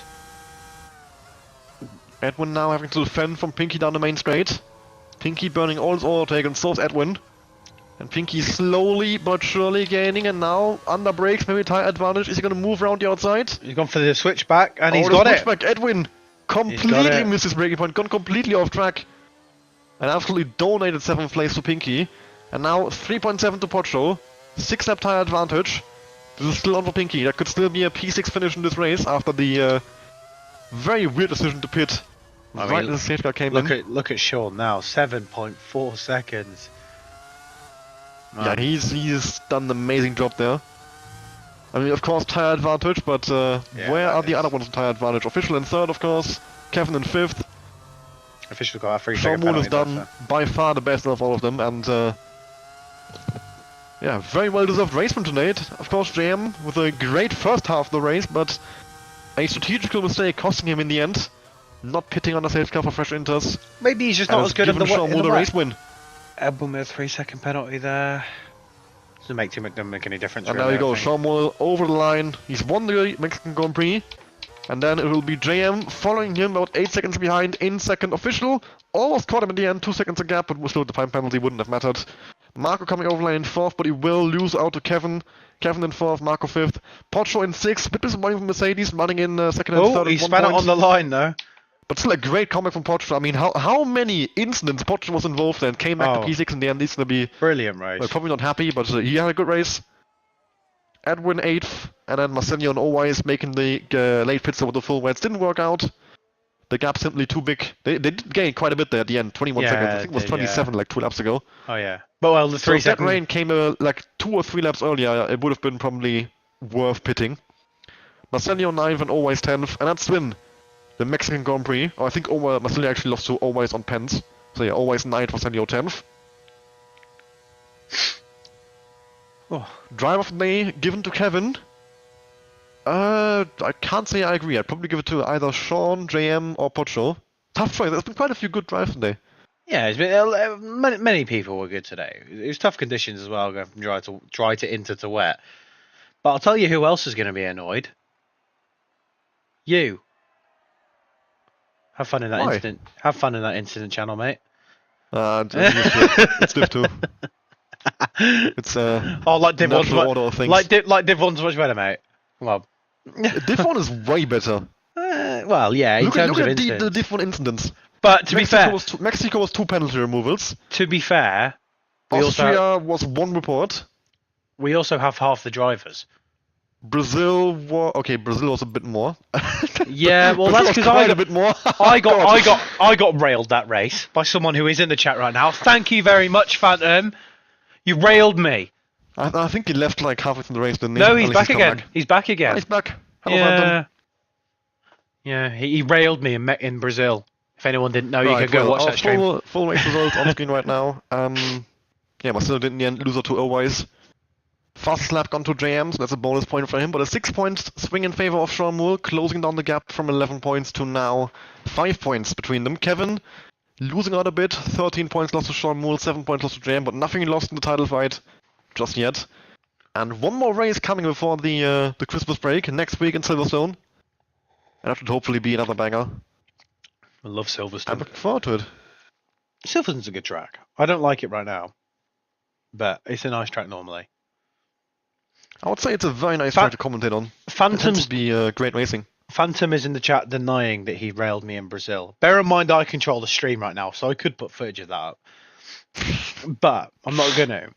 Edwin now having to defend from Pinky down the main straight. Pinky burning all his oil take, and so is Edwin. And Pinky slowly but surely gaining, and now under brakes, maybe tire advantage. Is he going to move around the outside? He's gone for the switchback, and he's got it. Switchback. Edwin completely missed his braking point, gone completely off track, and absolutely donated 7th place to Pinky. And now 3.7 to Pocho, 6-lap tire advantage. This is still on for Pinky. That could still be a P6 finish in this race after the very weird decision to pit right as the safety car came in. Look at Sean now, 7.4 seconds. Man. Yeah, he's done an amazing job there. I mean, of course, tire advantage, but where are the other ones in tire advantage? Official in 3rd, of course. Kevin in 5th. Official got a 3-second penalty. Sean Moole has done by far the best of all of them, and yeah, very well deserved race from tonight. Of course, JM with a great first half of the race, but a strategical mistake costing him in the end. Not pitting on the safety car for fresh inters. Maybe he's just not as good at the Sean Moole the race win. Edwin with a 3-second penalty there. Doesn't make any difference. And really, there you go, Sean Moole over the line. He's won the Mexican Grand Prix. And then it will be JM following him about 8 seconds behind in 2nd. Official almost caught him in the end, 2 seconds a gap, but still the time penalty wouldn't have mattered. Marco coming over the line in 4th, but he will lose out to Kevin. Kevin in 4th, Marco 5th. Pocho in 6th, bit disappointing from Mercedes, running in 2nd and 3rd. He span it on the line though. But still a great comeback from Pocho. I mean, how many incidents Pocho was involved in, came back to P6 in the end. He's going to be brilliant race. Probably not happy, but he had a good race. Edwin 8th, and then Marcelio and Always making the late pit stop with the full wets. Didn't work out. The gap simply too big. They did gain quite a bit there at the end, 21 seconds. I think it was 27 like 2 laps ago. Oh yeah. But well, the 3 seconds. If that rain came like 2 or 3 laps earlier, it would have been probably worth pitting. Marcelio 9th and Always 10th, and that's win the Mexican Grand Prix. I think Marcelio actually lost to Always on pens. So yeah, Always 9th, Marcelio 10th. Driver of the day given to Kevin. I can't say I agree. I'd probably give it to either Sean, JM, or Pocho. Tough choice. There's been quite a few good drives today. Yeah, it's been, many people were good today. It was tough conditions as well, going from dry to into to wet. But I'll tell you who else is going to be annoyed. You. Have fun in that incident. Have fun in that incident channel, mate. It's div 2. It's like Div 1's like Div 1's much better, mate. Come on. Div 1 is way better. Well, yeah, in terms of incidents. The Div 1 incidents. But to be fair, Mexico was 2 penalty removals. To be fair, Austria was 1 report. We also have half the drivers. Brazil was a bit more. Yeah, well, that's because I got a bit more. I got railed that race by someone who is in the chat right now. Thank you very much, Phantom. You railed me. I think he left like halfway through the race, didn't he? No, he's back again. He's back again. Oh, he's back. Hello, Phantom. Yeah, he railed me in Brazil. If anyone didn't know, you could go watch that stream. Full race results on screen right now. Yeah, Marcelo did in the end lose to Always. Fastest lap gone to JM, so that's a bonus point for him. But a 6-point swing in favor of Sean Moore, closing down the gap from 11 points to now 5 points between them. Kevin losing out a bit, 13 points lost to Sean Moore, 7 points lost to JM, but nothing lost in the title fight just yet. And one more race coming before the Christmas break next week in Silverstone. And that should hopefully be another banger. I love Silverstone. I'm looking forward to it. Silverstone's a good track. I don't like it right now, but it's a nice track normally. I would say it's a very nice track to commentate on. Phantoms be great racing. Phantom is in the chat denying that he railed me in Brazil. Bear in mind I control the stream right now, so I could put footage of that up. But I'm not going to.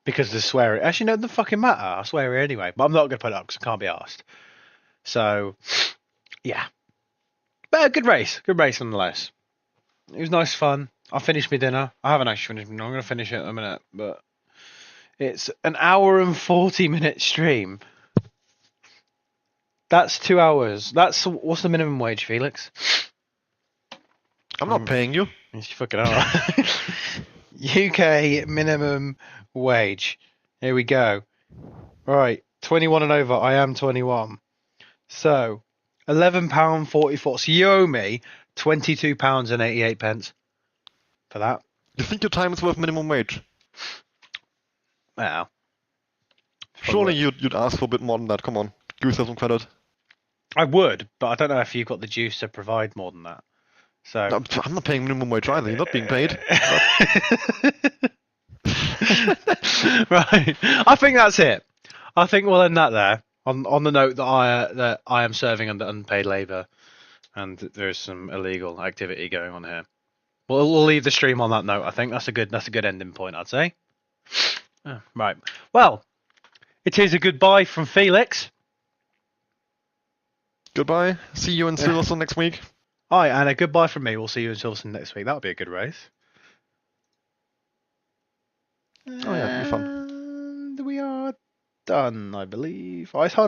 Because the swearing. Actually, no, it doesn't fucking matter. I swear it anyway. But I'm not going to put it up because I can't be asked. So, yeah. But a good race. Good race nonetheless. It was nice fun. I finished my dinner. I haven't actually finished. I'm going to finish it in a minute. But it's an hour and 40-minute stream. That's 2 hours. That's what's the minimum wage, Felix? I'm not paying you. You fucking are. UK minimum wage. Here we go. Right, 21 and over. I am 21. So, £11.44. So you owe me £22.88 for that. You think your time is worth minimum wage? Well, Surely you'd ask for a bit more than that. Come on, give yourself some credit. I would, but I don't know if you've got the juice to provide more than that. So I'm not paying minimum wage either. You're not being paid. Right. I think that's it. I think we'll end that there. On the note that I am serving under unpaid labour, and there's some illegal activity going on here. We'll leave the stream on that note. I think that's a good ending point. I'd say. Right. Well, it is a goodbye from Felix. Goodbye. See you in Silverstone next week. Hi, and a goodbye from me. We'll see you in Silverstone next week. That'll be a good race. Oh yeah, it'll be fun. And we are done, I believe. Ice Hard